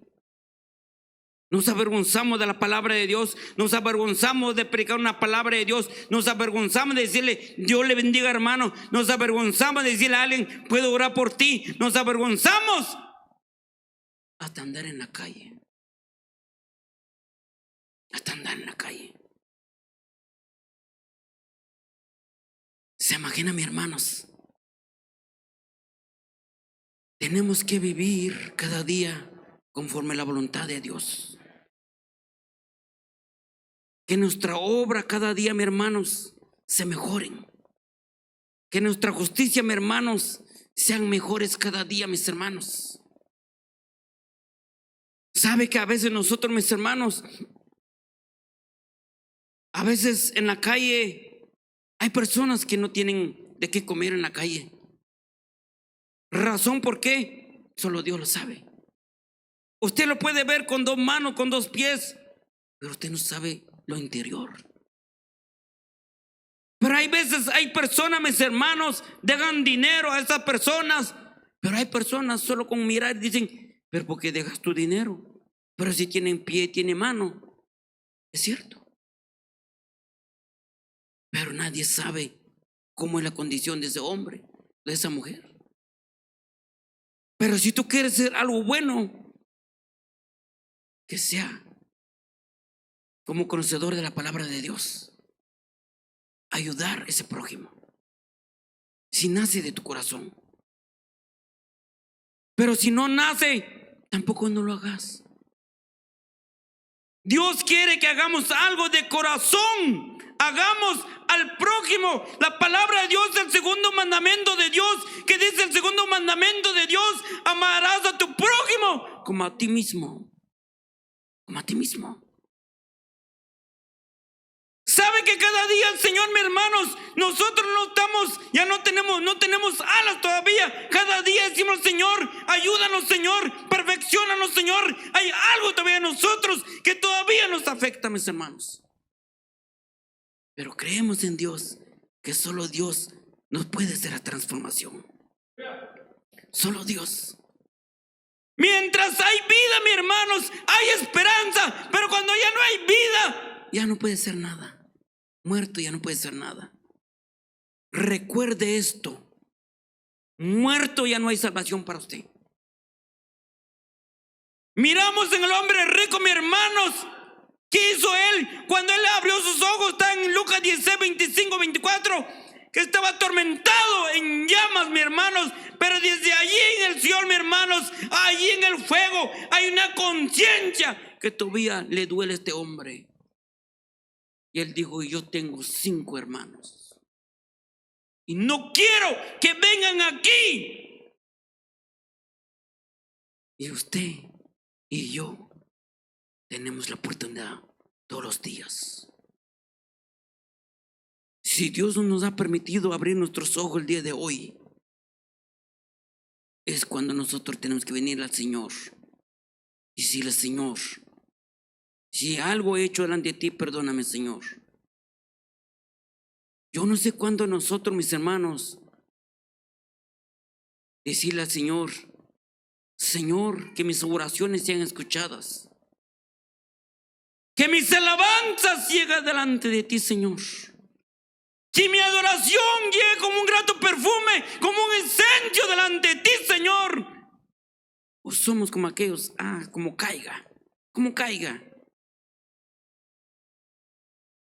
Nos avergonzamos de la palabra de Dios, nos avergonzamos de predicar una palabra de Dios, nos avergonzamos de decirle, Dios le bendiga, hermano, nos avergonzamos de decirle a alguien, puedo orar por ti, nos avergonzamos hasta andar en la calle, hasta andar en la calle. ¿Se imagina, mis hermanos? Tenemos que vivir cada día conforme a la voluntad de Dios. Que nuestra obra cada día, mis hermanos, se mejoren. Que nuestra justicia, mis hermanos, sean mejores cada día, mis hermanos. ¿Sabe que a veces nosotros, mis hermanos, a veces en la calle hay personas que no tienen de qué comer en la calle? ¿Razón por qué? Solo Dios lo sabe. Usted lo puede ver con 2 manos, con 2 pies, pero usted no sabe lo interior. Pero hay veces, hay personas, mis hermanos, dejan dinero a esas personas, pero hay personas solo con mirar dicen, pero ¿por qué dejas tu dinero? Pero si tienen pie, tiene mano. Es cierto. Pero nadie sabe cómo es la condición de ese hombre, de esa mujer. Pero si tú quieres hacer algo bueno, que sea como conocedor de la palabra de Dios, ayudar a ese prójimo, si nace de tu corazón. Pero si no nace, tampoco no lo hagas. Dios quiere que hagamos algo de corazón, hagamos al prójimo. La palabra de Dios, el segundo mandamiento de Dios, que dice el segundo mandamiento de Dios: amarás a tu prójimo como a ti mismo. Como a ti mismo. ¿Sabe que cada día el Señor, mis hermanos, nosotros no tenemos alas todavía? Cada día decimos, Señor, ayúdanos, Señor, perfecciónanos, Señor. Hay algo todavía en nosotros que todavía nos afecta, mis hermanos. Pero creemos en Dios, que solo Dios nos puede hacer la transformación. Solo Dios. Mientras hay vida, mis hermanos, hay esperanza. Pero cuando ya no hay vida, ya no puede ser nada. Muerto ya no puede ser nada. Recuerde esto: muerto ya no hay salvación para usted. Miramos en el hombre rico, mis hermanos. ¿Qué hizo él? Cuando él abrió sus ojos, está en Lucas 16, 25, 24, que estaba atormentado en llamas, mis hermanos. Pero desde allí en el Señor, mis hermanos, allí en el fuego, hay una conciencia que todavía le duele a este hombre. Y él dijo: yo tengo 5 hermanos y no quiero que vengan aquí. Y usted y yo tenemos la oportunidad todos los días. Si Dios nos ha permitido abrir nuestros ojos el día de hoy, es cuando nosotros tenemos que venir al Señor y decirle: Señor, si algo he hecho delante de ti, perdóname, Señor. Yo no sé cuándo nosotros, mis hermanos, decirle al Señor: Señor, que mis oraciones sean escuchadas, que mis alabanzas lleguen delante de ti, Señor. Que mi adoración llegue como un grato perfume, como un incendio delante de ti, Señor. O somos como aquellos, como caiga.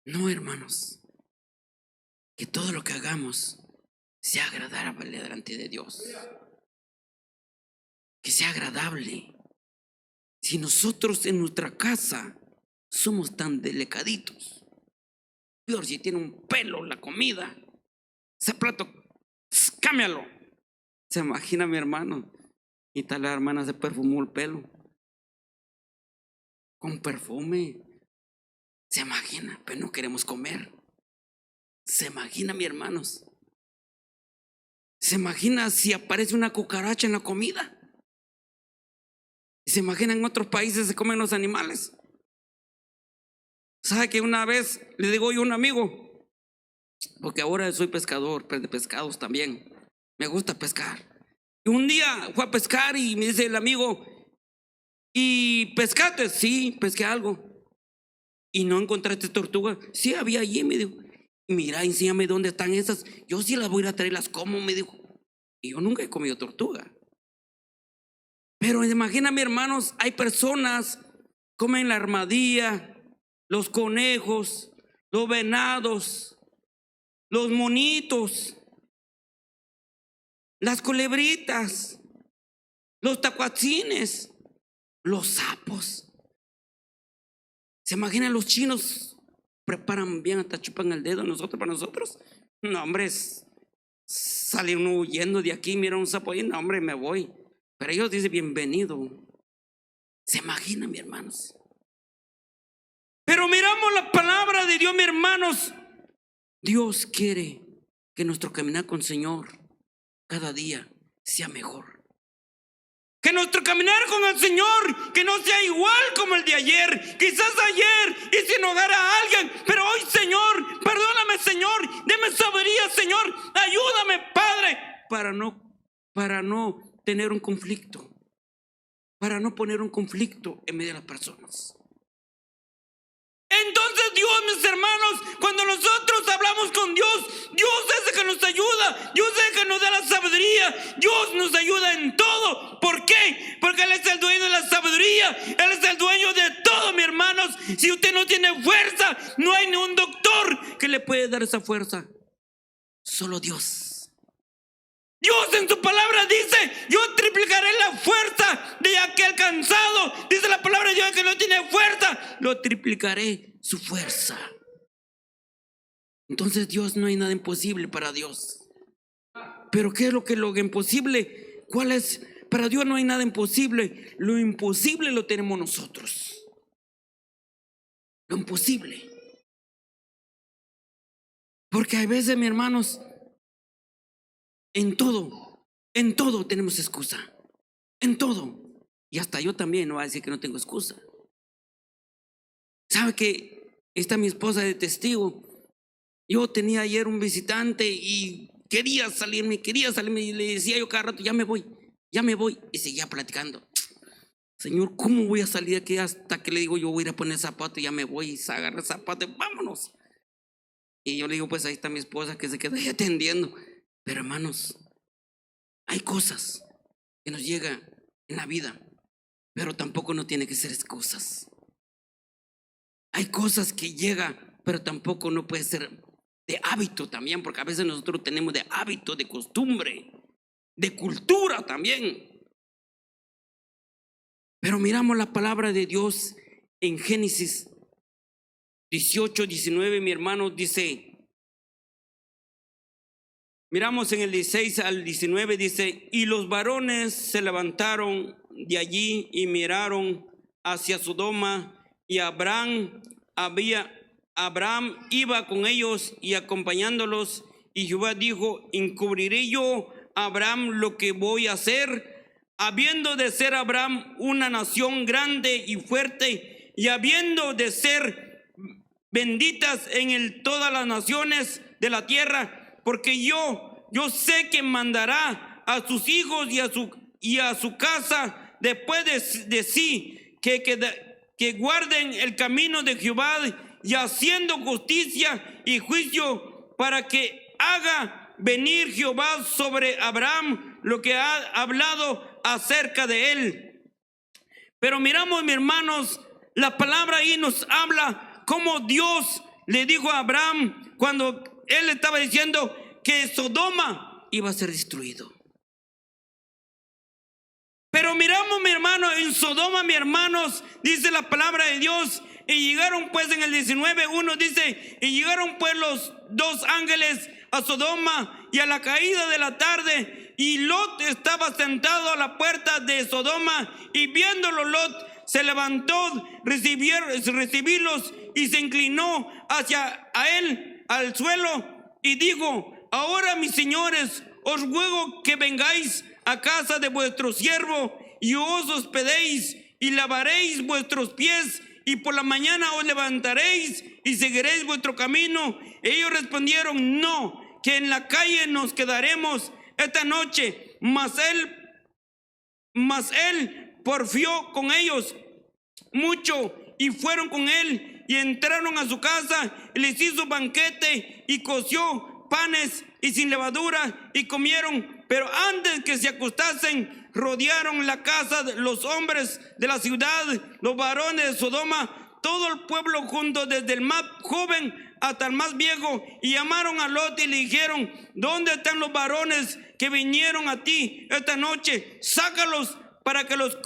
No, hermanos, que todo lo que hagamos sea agradable delante de Dios. Que sea agradable. Si nosotros en nuestra casa somos tan delicaditos, peor si tiene un pelo la comida, ese plato, cámbialo. Se imagina mi hermano, y tal la hermana se perfumó el pelo con perfume. Se imagina, pero no queremos comer. Se imagina, mis hermanos. Se imagina si aparece una cucaracha en la comida. Se imagina en otros países se comen los animales. ¿Sabe que una vez le digo yo a un amigo? Porque ahora soy pescador, de pescados también. Me gusta pescar. Y un día fue a pescar y me dice el amigo: ¿y pescaste? Sí, pesqué algo. ¿Y no encontraste tortuga? Sí, había allí, me dijo. Mira, enséñame dónde están esas. Yo sí las voy a ir a traer, las como, me dijo. Y yo nunca he comido tortuga. Pero imagina, mis hermanos, hay personas comen la armadilla, los conejos, los venados, los monitos, las culebritas, los tacuacines, los sapos. ¿Se imaginan los chinos? Preparan bien, hasta chupan el dedo para nosotros. No, hombre, sale uno huyendo de aquí, mira un sapo ahí, no, hombre, me voy. Pero ellos dicen: bienvenido. ¿Se imaginan, mis hermanos? Pero miramos la palabra de Dios, mis hermanos. Dios quiere que nuestro caminar con el Señor cada día sea mejor. Que nuestro caminar con el Señor, que no sea igual como el de ayer. Quizás ayer hice enojar a alguien, pero hoy, Señor, perdóname, Señor, deme sabiduría, Señor, ayúdame, Padre, para no tener un conflicto, para no poner un conflicto en medio de las personas. Entonces Dios, mis hermanos, cuando nosotros hablamos con Dios, Dios es el que nos ayuda, Dios es el que nos da la sabiduría, Dios nos ayuda en todo. ¿Por qué? Porque Él es el dueño de la sabiduría, Él es el dueño de todo, mis hermanos. Si usted no tiene fuerza, no hay ningún doctor que le puede dar esa fuerza, solo Dios. Dios en su palabra dice: yo triplicaré la fuerza de aquel cansado. Dice la palabra de Dios que no tiene fuerza, lo triplicaré su fuerza. Entonces Dios, no hay nada imposible para Dios. Pero ¿qué es lo imposible? ¿Cuál es? Para Dios no hay nada imposible. Lo imposible lo tenemos nosotros. Lo imposible. Porque hay veces, mis hermanos, en todo tenemos excusa. En todo. Y hasta yo también no voy a decir que no tengo excusa. ¿Sabe que está mi esposa de testigo? Yo tenía ayer un visitante y quería salirme y le decía yo cada rato, ya me voy. Y seguía platicando. Señor, ¿cómo voy a salir aquí? Hasta que le digo, yo voy a ir a poner zapato y ya me voy, y se agarra el zapato y vámonos. Y yo le digo, pues ahí está mi esposa que se queda ahí atendiendo. Pero hermanos, hay cosas que nos llegan en la vida, pero tampoco no tiene que ser excusas. Hay cosas que llegan, pero tampoco no puede ser de hábito también, porque a veces nosotros tenemos de hábito, de costumbre, de cultura también. Pero miramos la palabra de Dios en Génesis 18, 19, mi hermano, dice, miramos en el 16 al 19, dice, y los varones se levantaron de allí y miraron hacia Sodoma, y Abraham iba con ellos y acompañándolos, y Jehová dijo, encubriré yo a Abraham lo que voy a hacer, habiendo de ser Abraham una nación grande y fuerte, y habiendo de ser benditas en él todas las naciones de la tierra, porque yo sé que mandará a sus hijos y a su casa después de sí, que guarden el camino de Jehová, y haciendo justicia y juicio, para que haga venir Jehová sobre Abraham lo que ha hablado acerca de él. Pero miramos, mis hermanos, la palabra ahí nos habla cómo Dios le dijo a Abraham cuando él estaba diciendo que Sodoma iba a ser destruido. Pero miramos, mi hermano, en Sodoma, mis hermanos, dice la palabra de Dios, y llegaron pues en el 19:1 dice, y llegaron pues los dos ángeles a Sodoma, y a la caída de la tarde, y Lot estaba sentado a la puerta de Sodoma, y viéndolo Lot se levantó recibirlos, y se inclinó hacia él al suelo, y dijo, ahora mis señores, os ruego que vengáis a casa de vuestro siervo y os hospedéis y lavaréis vuestros pies, y por la mañana os levantaréis y seguiréis vuestro camino. Ellos respondieron, no, que en la calle nos quedaremos esta noche. Mas él porfió con ellos mucho, y fueron con él y entraron a su casa, y les hizo banquete y coció panes y sin levadura, y comieron. Pero antes que se acostasen, rodearon la casa de los hombres de la ciudad, los varones de Sodoma, todo el pueblo junto, desde el más joven hasta el más viejo, y llamaron a Lot y le dijeron, ¿dónde están los varones que vinieron a ti esta noche? Sácalos para que los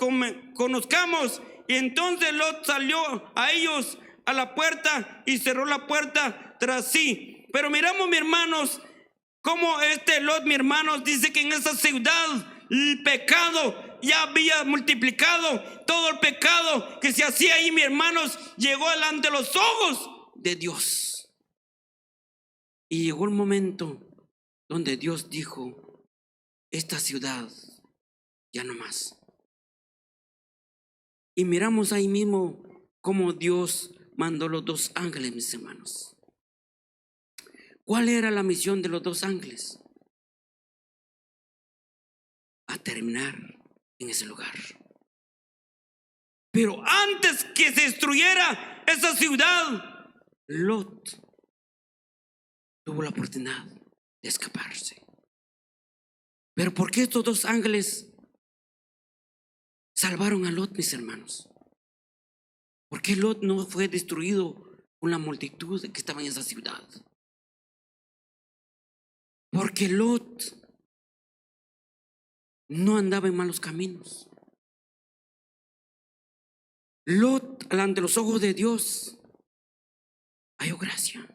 conozcamos. Y entonces Lot salió a ellos a la puerta y cerró la puerta tras sí. Pero miramos, mis hermanos, como Lot, mis hermanos, dice que en esa ciudad el pecado ya había multiplicado. Todo el pecado que se hacía ahí, mis hermanos, llegó delante de los ojos de Dios. Y llegó el momento donde Dios dijo, esta ciudad ya no más. Y miramos ahí mismo cómo Dios mandó los dos ángeles, mis hermanos. ¿Cuál era la misión de los dos ángeles? A terminar en ese lugar. Pero antes que se destruyera esa ciudad, Lot tuvo la oportunidad de escaparse. Pero ¿por qué estos dos ángeles salvaron a Lot, mis hermanos? ¿Por qué Lot no fue destruido con la multitud que estaba en esa ciudad? Porque Lot no andaba en malos caminos. Lot, ante los ojos de Dios, halló gracia.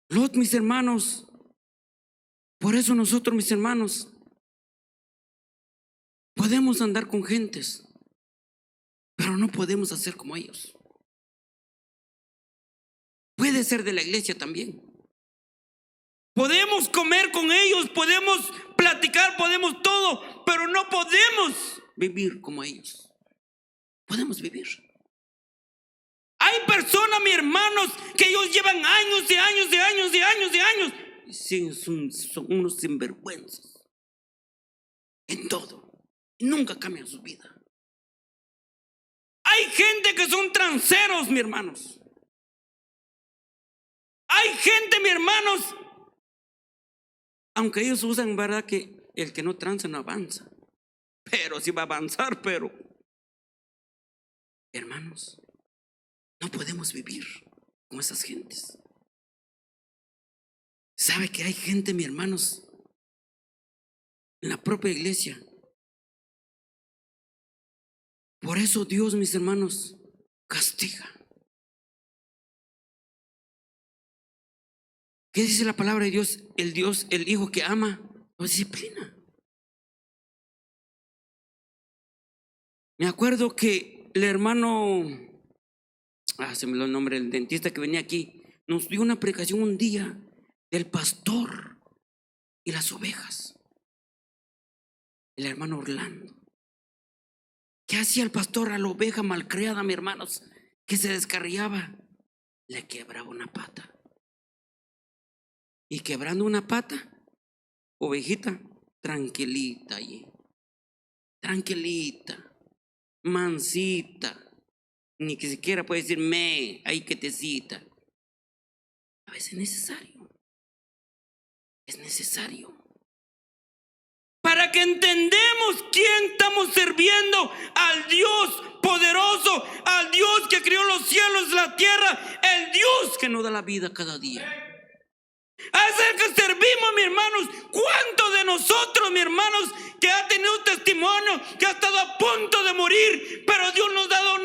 Lot, mis hermanos, por eso nosotros, mis hermanos, podemos andar con gentes, pero no podemos hacer como ellos. Puede ser de la iglesia también. Podemos comer con ellos, podemos platicar, podemos todo, pero no podemos vivir como ellos. Podemos vivir. Hay personas, mis hermanos, que ellos llevan años y años y años y años y años. Y sí, son unos sinvergüenzas en todo. Y nunca cambian su vida. Hay gente que son transeros, mis hermanos. Hay gente, mis hermanos, aunque ellos usan, verdad, que el que no tranza no avanza. Pero sí va a avanzar, pero hermanos, no podemos vivir con esas gentes. ¿Sabe que hay gente, mis hermanos, en la propia iglesia? Por eso Dios, mis hermanos, castiga. ¿Qué dice la palabra de Dios? El hijo que ama, lo disciplina. Me acuerdo que el hermano, se me olvidó el nombre, el dentista que venía aquí, nos dio una predicación un día del pastor y las ovejas. El hermano Orlando. ¿Qué hacía el pastor a la oveja malcriada, mis hermanos? Que se descarriaba. Le quebraba una pata. Y quebrando una pata, ovejita, tranquilita allí. Tranquilita, mansita. Ni que siquiera puede decir ahí quietecita. A veces es necesario. Es necesario. Para que entendemos quién estamos sirviendo, al Dios poderoso, al Dios que creó los cielos y la tierra, el Dios que nos da la vida cada día. A ese que servimos, mis hermanos. ¿Cuántos de nosotros, mis hermanos, que ha tenido testimonio, que ha estado a punto de morir, pero Dios nos ha dado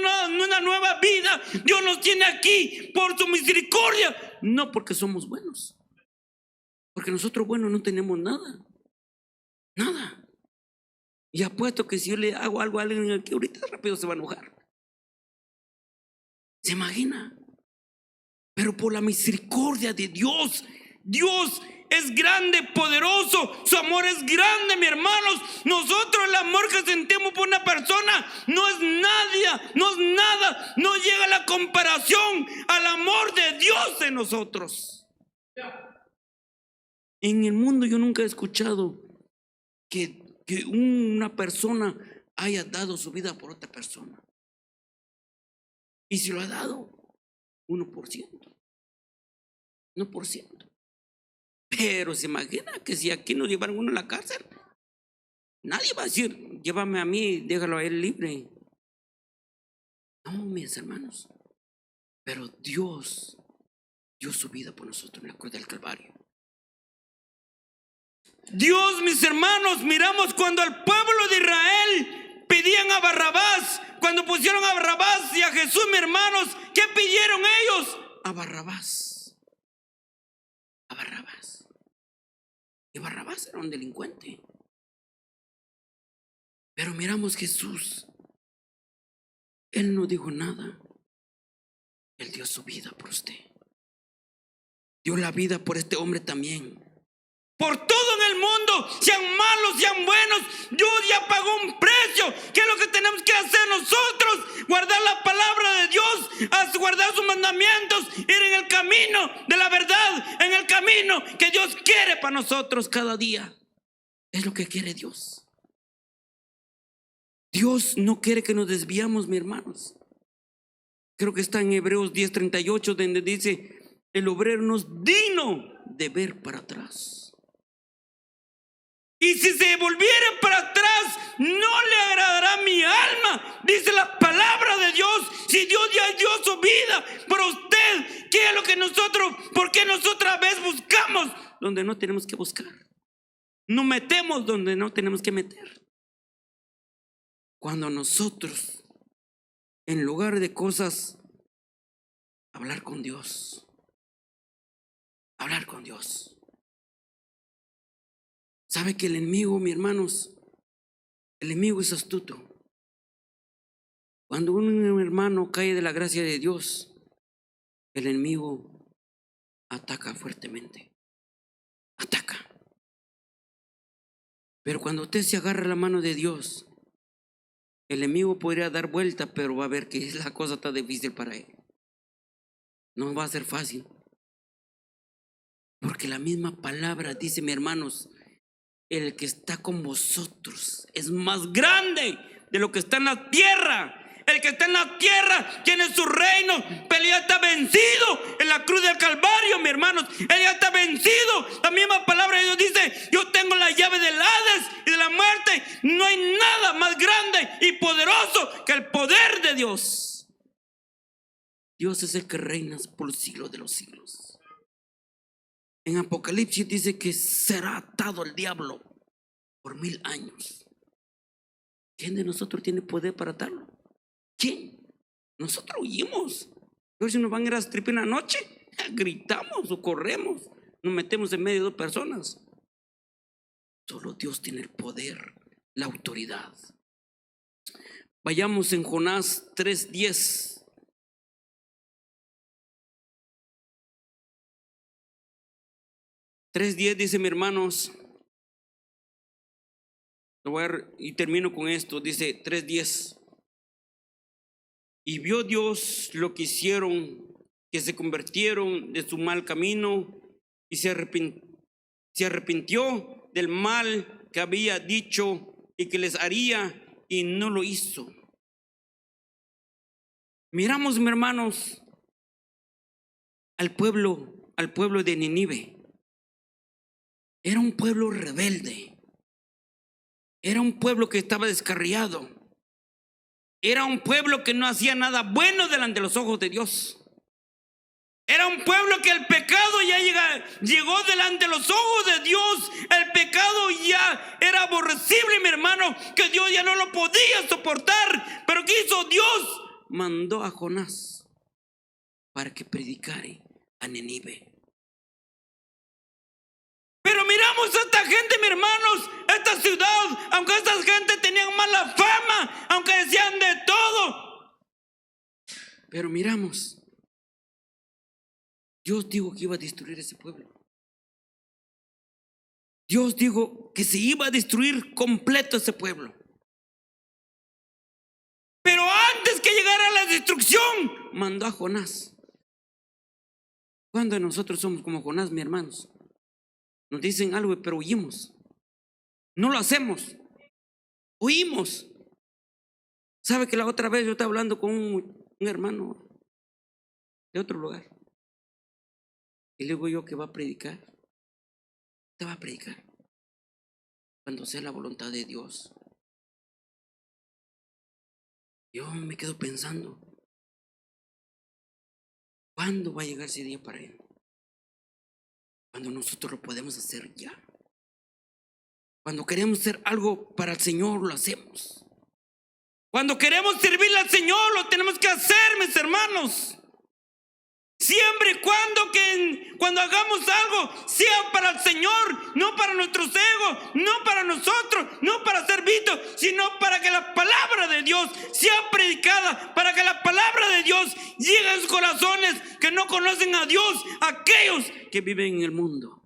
una nueva vida? Dios nos tiene aquí por su misericordia, no porque somos buenos, porque nosotros buenos no tenemos nada. Nada. Y apuesto que si yo le hago algo a alguien aquí ahorita, rápido se va a enojar. ¿Se imagina? Pero por la misericordia de Dios, Dios es grande, poderoso, su amor es grande, mis hermanos. Nosotros el amor que sentimos por una persona no es nadie, no es nada, no llega a la comparación al amor de Dios en nosotros. En el mundo yo nunca he escuchado que una persona haya dado su vida por otra persona. Y si lo ha dado, 1%. 1%. Pero se imagina que si aquí nos llevaron uno a la cárcel, nadie va a decir, llévame a mí, déjalo a él libre. No, mis hermanos. Pero Dios dio su vida por nosotros en la cruz del Calvario. Dios, mis hermanos, miramos cuando al pueblo de Israel pedían a Barrabás, cuando pusieron a Barrabás y a Jesús, mis hermanos, ¿qué pidieron ellos? A Barrabás. A Barrabás. Y Barrabás era un delincuente. Pero miramos Jesús. Él no dijo nada. Él dio su vida por usted. Dio la vida por este hombre también. Por todo en el mundo, sean malos, sean buenos, Dios ya pagó un precio. ¿Qué es lo que tenemos que hacer nosotros? Guardar la palabra de Dios, guardar sus mandamientos, ir en el camino de la verdad, en el camino que Dios quiere para nosotros cada día. Es lo que quiere Dios. Dios no quiere que nos desviamos, mis hermanos. Creo que está en Hebreos 10:38, donde dice: el obrero no es digno de ver para atrás. Y si se volviera para atrás, no le agradará mi alma, dice la palabra de Dios. Si Dios ya dio su vida por usted, ¿qué es lo que nosotros, por qué nosotros a veces buscamos donde no tenemos que buscar? Nos metemos donde no tenemos que meter. Cuando nosotros, en lugar de cosas, hablar con Dios. Hablar con Dios. ¿Sabe que el enemigo, mis hermanos, el enemigo es astuto? Cuando un hermano cae de la gracia de Dios, el enemigo ataca fuertemente. Ataca. Pero cuando usted se agarra la mano de Dios, el enemigo podría dar vuelta, pero va a ver que la cosa está difícil para él. No va a ser fácil. Porque la misma palabra dice, mis hermanos, el que está con vosotros es más grande de lo que está en la tierra. El que está en la tierra tiene su reino, pero ya está vencido en la cruz del Calvario, mis hermanos. Él ya está vencido. La misma palabra de Dios dice, yo tengo la llave del Hades y de la muerte. No hay nada más grande y poderoso que el poder de Dios. Dios es el que reina por los siglos de los siglos. En Apocalipsis dice que será atado el diablo por 1000 años. ¿Quién de nosotros tiene poder para atarlo? ¿Quién? Nosotros huimos. Pero si nos van a ir a strip en la noche, gritamos o corremos, nos metemos en medio de 2 personas. Solo Dios tiene el poder, la autoridad. Vayamos en Jonás 3:10. 3:10 dice, mis hermanos, y termino con esto, dice 3:10. Y vio Dios lo que hicieron, que se convirtieron de su mal camino y se arrepintió del mal que había dicho y que les haría, y no lo hizo. Miramos, mis hermanos, al pueblo de Nínive. Era un pueblo rebelde. Era un pueblo que estaba descarriado. Era un pueblo que no hacía nada bueno delante de los ojos de Dios. Era un pueblo que el pecado ya llegó delante de los ojos de Dios. El pecado ya era aborrecible, mi hermano, que Dios ya no lo podía soportar. Pero ¿qué hizo Dios? Mandó a Jonás para que predicara a Nínive. Pero miramos a esta gente, mis hermanos, esta ciudad, aunque esta gente tenían mala fama, aunque decían de todo, pero miramos, Dios dijo que iba a destruir ese pueblo. Dios dijo que se iba a destruir completo ese pueblo. Pero antes que llegara la destrucción, mandó a Jonás. ¿Cuándo nosotros somos como Jonás, mis hermanos? Nos dicen algo, pero huimos. No lo hacemos. Huimos. ¿Sabe que la otra vez yo estaba hablando con un hermano de otro lugar? Y le digo yo que va a predicar. Te va a predicar cuando sea la voluntad de Dios. Yo me quedo pensando, ¿cuándo va a llegar ese día para él? Cuando nosotros lo podemos hacer ya. Cuando queremos hacer algo para el Señor, lo hacemos. Cuando queremos servirle al Señor, lo tenemos que hacer, mis hermanos. Siempre y cuando hagamos algo, sea para el Señor, no para nuestros egos, no para nosotros, no para ser vistos, sino para que la palabra de Dios sea predicada, para que la palabra de Dios llegue a sus corazones que no conocen a Dios, aquellos que viven en el mundo.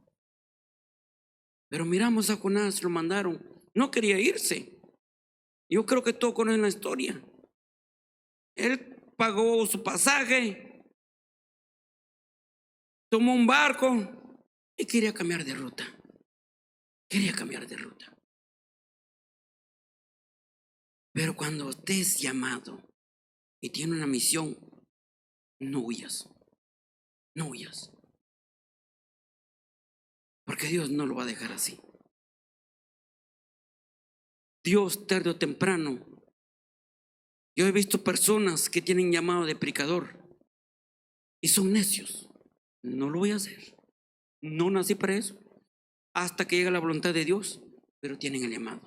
Pero miramos a Jonás, lo mandaron, no quería irse. Yo creo que todos conocen la historia. Él pagó su pasaje, tomó un barco y quería cambiar de ruta. Quería cambiar de ruta. Pero cuando usted es llamado y tiene una misión, no huyas. No huyas. Porque Dios no lo va a dejar así. Dios tarde o temprano. Yo he visto personas que tienen llamado de predicador y son necios. No lo voy a hacer. No nací para eso. Hasta que llega la voluntad de Dios, pero tienen el llamado.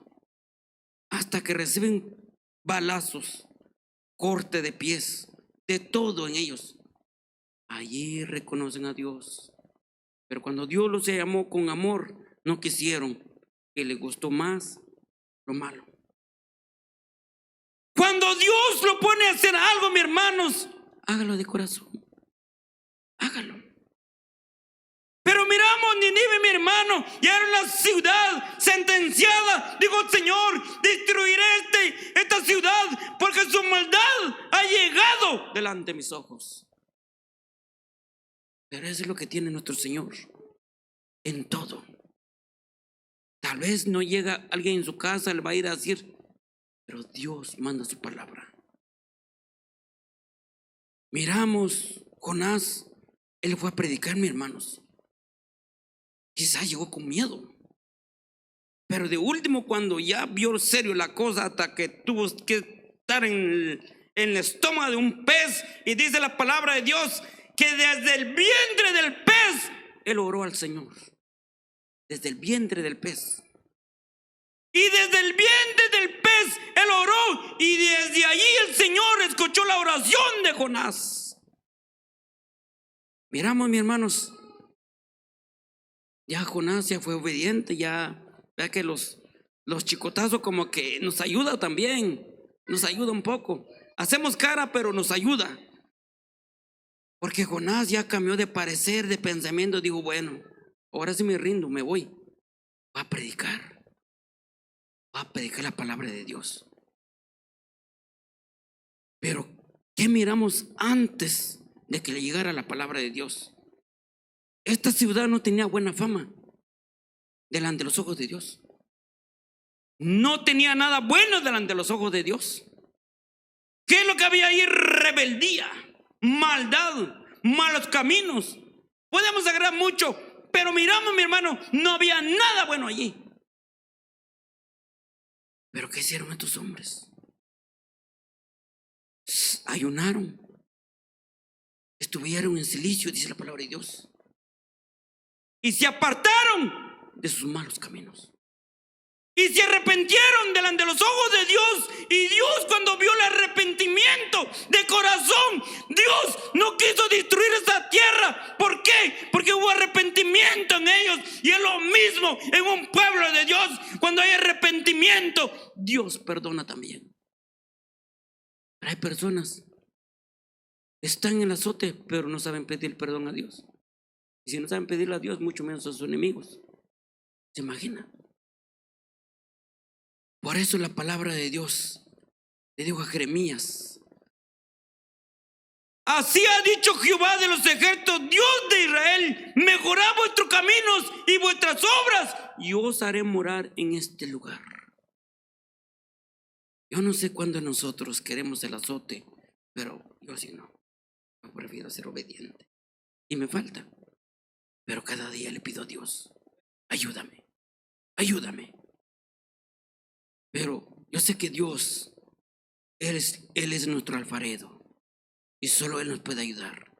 Hasta que reciben balazos, corte de pies, de todo en ellos. Allí reconocen a Dios. Pero cuando Dios los llamó con amor, no quisieron, que les gustó más lo malo. Cuando Dios lo pone a hacer algo, mis hermanos, hágalo de corazón. Hágalo. Pero miramos Nínive, mi hermano, y era una ciudad sentenciada. Digo, Señor, destruiré esta ciudad porque su maldad ha llegado delante de mis ojos. Pero eso es lo que tiene nuestro Señor en todo. Tal vez no llega alguien en su casa, le va a ir a decir, pero Dios manda su palabra. Miramos Jonás, él fue a predicar, mis hermanos. Quizás llegó con miedo, pero de último, cuando ya vio serio la cosa, hasta que tuvo que estar en el estómago de un pez, y dice la palabra de Dios que desde el vientre del pez él oró al Señor. Desde el vientre del pez. Y desde el vientre del pez él oró, y desde allí el Señor escuchó la oración de Jonás. Miramos, mis hermanos, ya Jonás ya fue obediente, ya vea que los chicotazos como que nos ayuda también, nos ayuda un poco. Hacemos cara, pero nos ayuda. Porque Jonás ya cambió de parecer, de pensamiento. Dijo, bueno, ahora sí me rindo, me voy. Va a predicar la palabra de Dios. Pero ¿qué miramos antes de que le llegara la palabra de Dios? Esta ciudad no tenía buena fama delante de los ojos de Dios. No tenía nada bueno delante de los ojos de Dios. ¿Qué es lo que había ahí? Rebeldía, maldad, malos caminos. Podemos agregar mucho, pero miramos, mi hermano, no había nada bueno allí. ¿Pero qué hicieron estos hombres? Ayunaron, estuvieron en silicio, dice la palabra de Dios, y se apartaron de sus malos caminos. Y se arrepintieron delante de los ojos de Dios. Y Dios, cuando vio el arrepentimiento de corazón, Dios no quiso destruir esa tierra. ¿Por qué? Porque hubo arrepentimiento en ellos. Y es lo mismo en un pueblo de Dios. Cuando hay arrepentimiento, Dios perdona también. Pero hay personas que están en el azote, pero no saben pedir perdón a Dios. Y si no saben pedirle a Dios, mucho menos a sus enemigos. ¿Se imagina? Por eso la palabra de Dios le dijo a Jeremías: así ha dicho Jehová de los ejércitos, Dios de Israel, mejorad vuestros caminos y vuestras obras, y os haré morar en este lugar. Yo no sé cuándo nosotros queremos el azote, pero yo sí no. Yo prefiero ser obediente. Y me falta. Pero cada día le pido a Dios, ayúdame, ayúdame. Pero yo sé que Dios, Él es nuestro alfarero, y solo Él nos puede ayudar.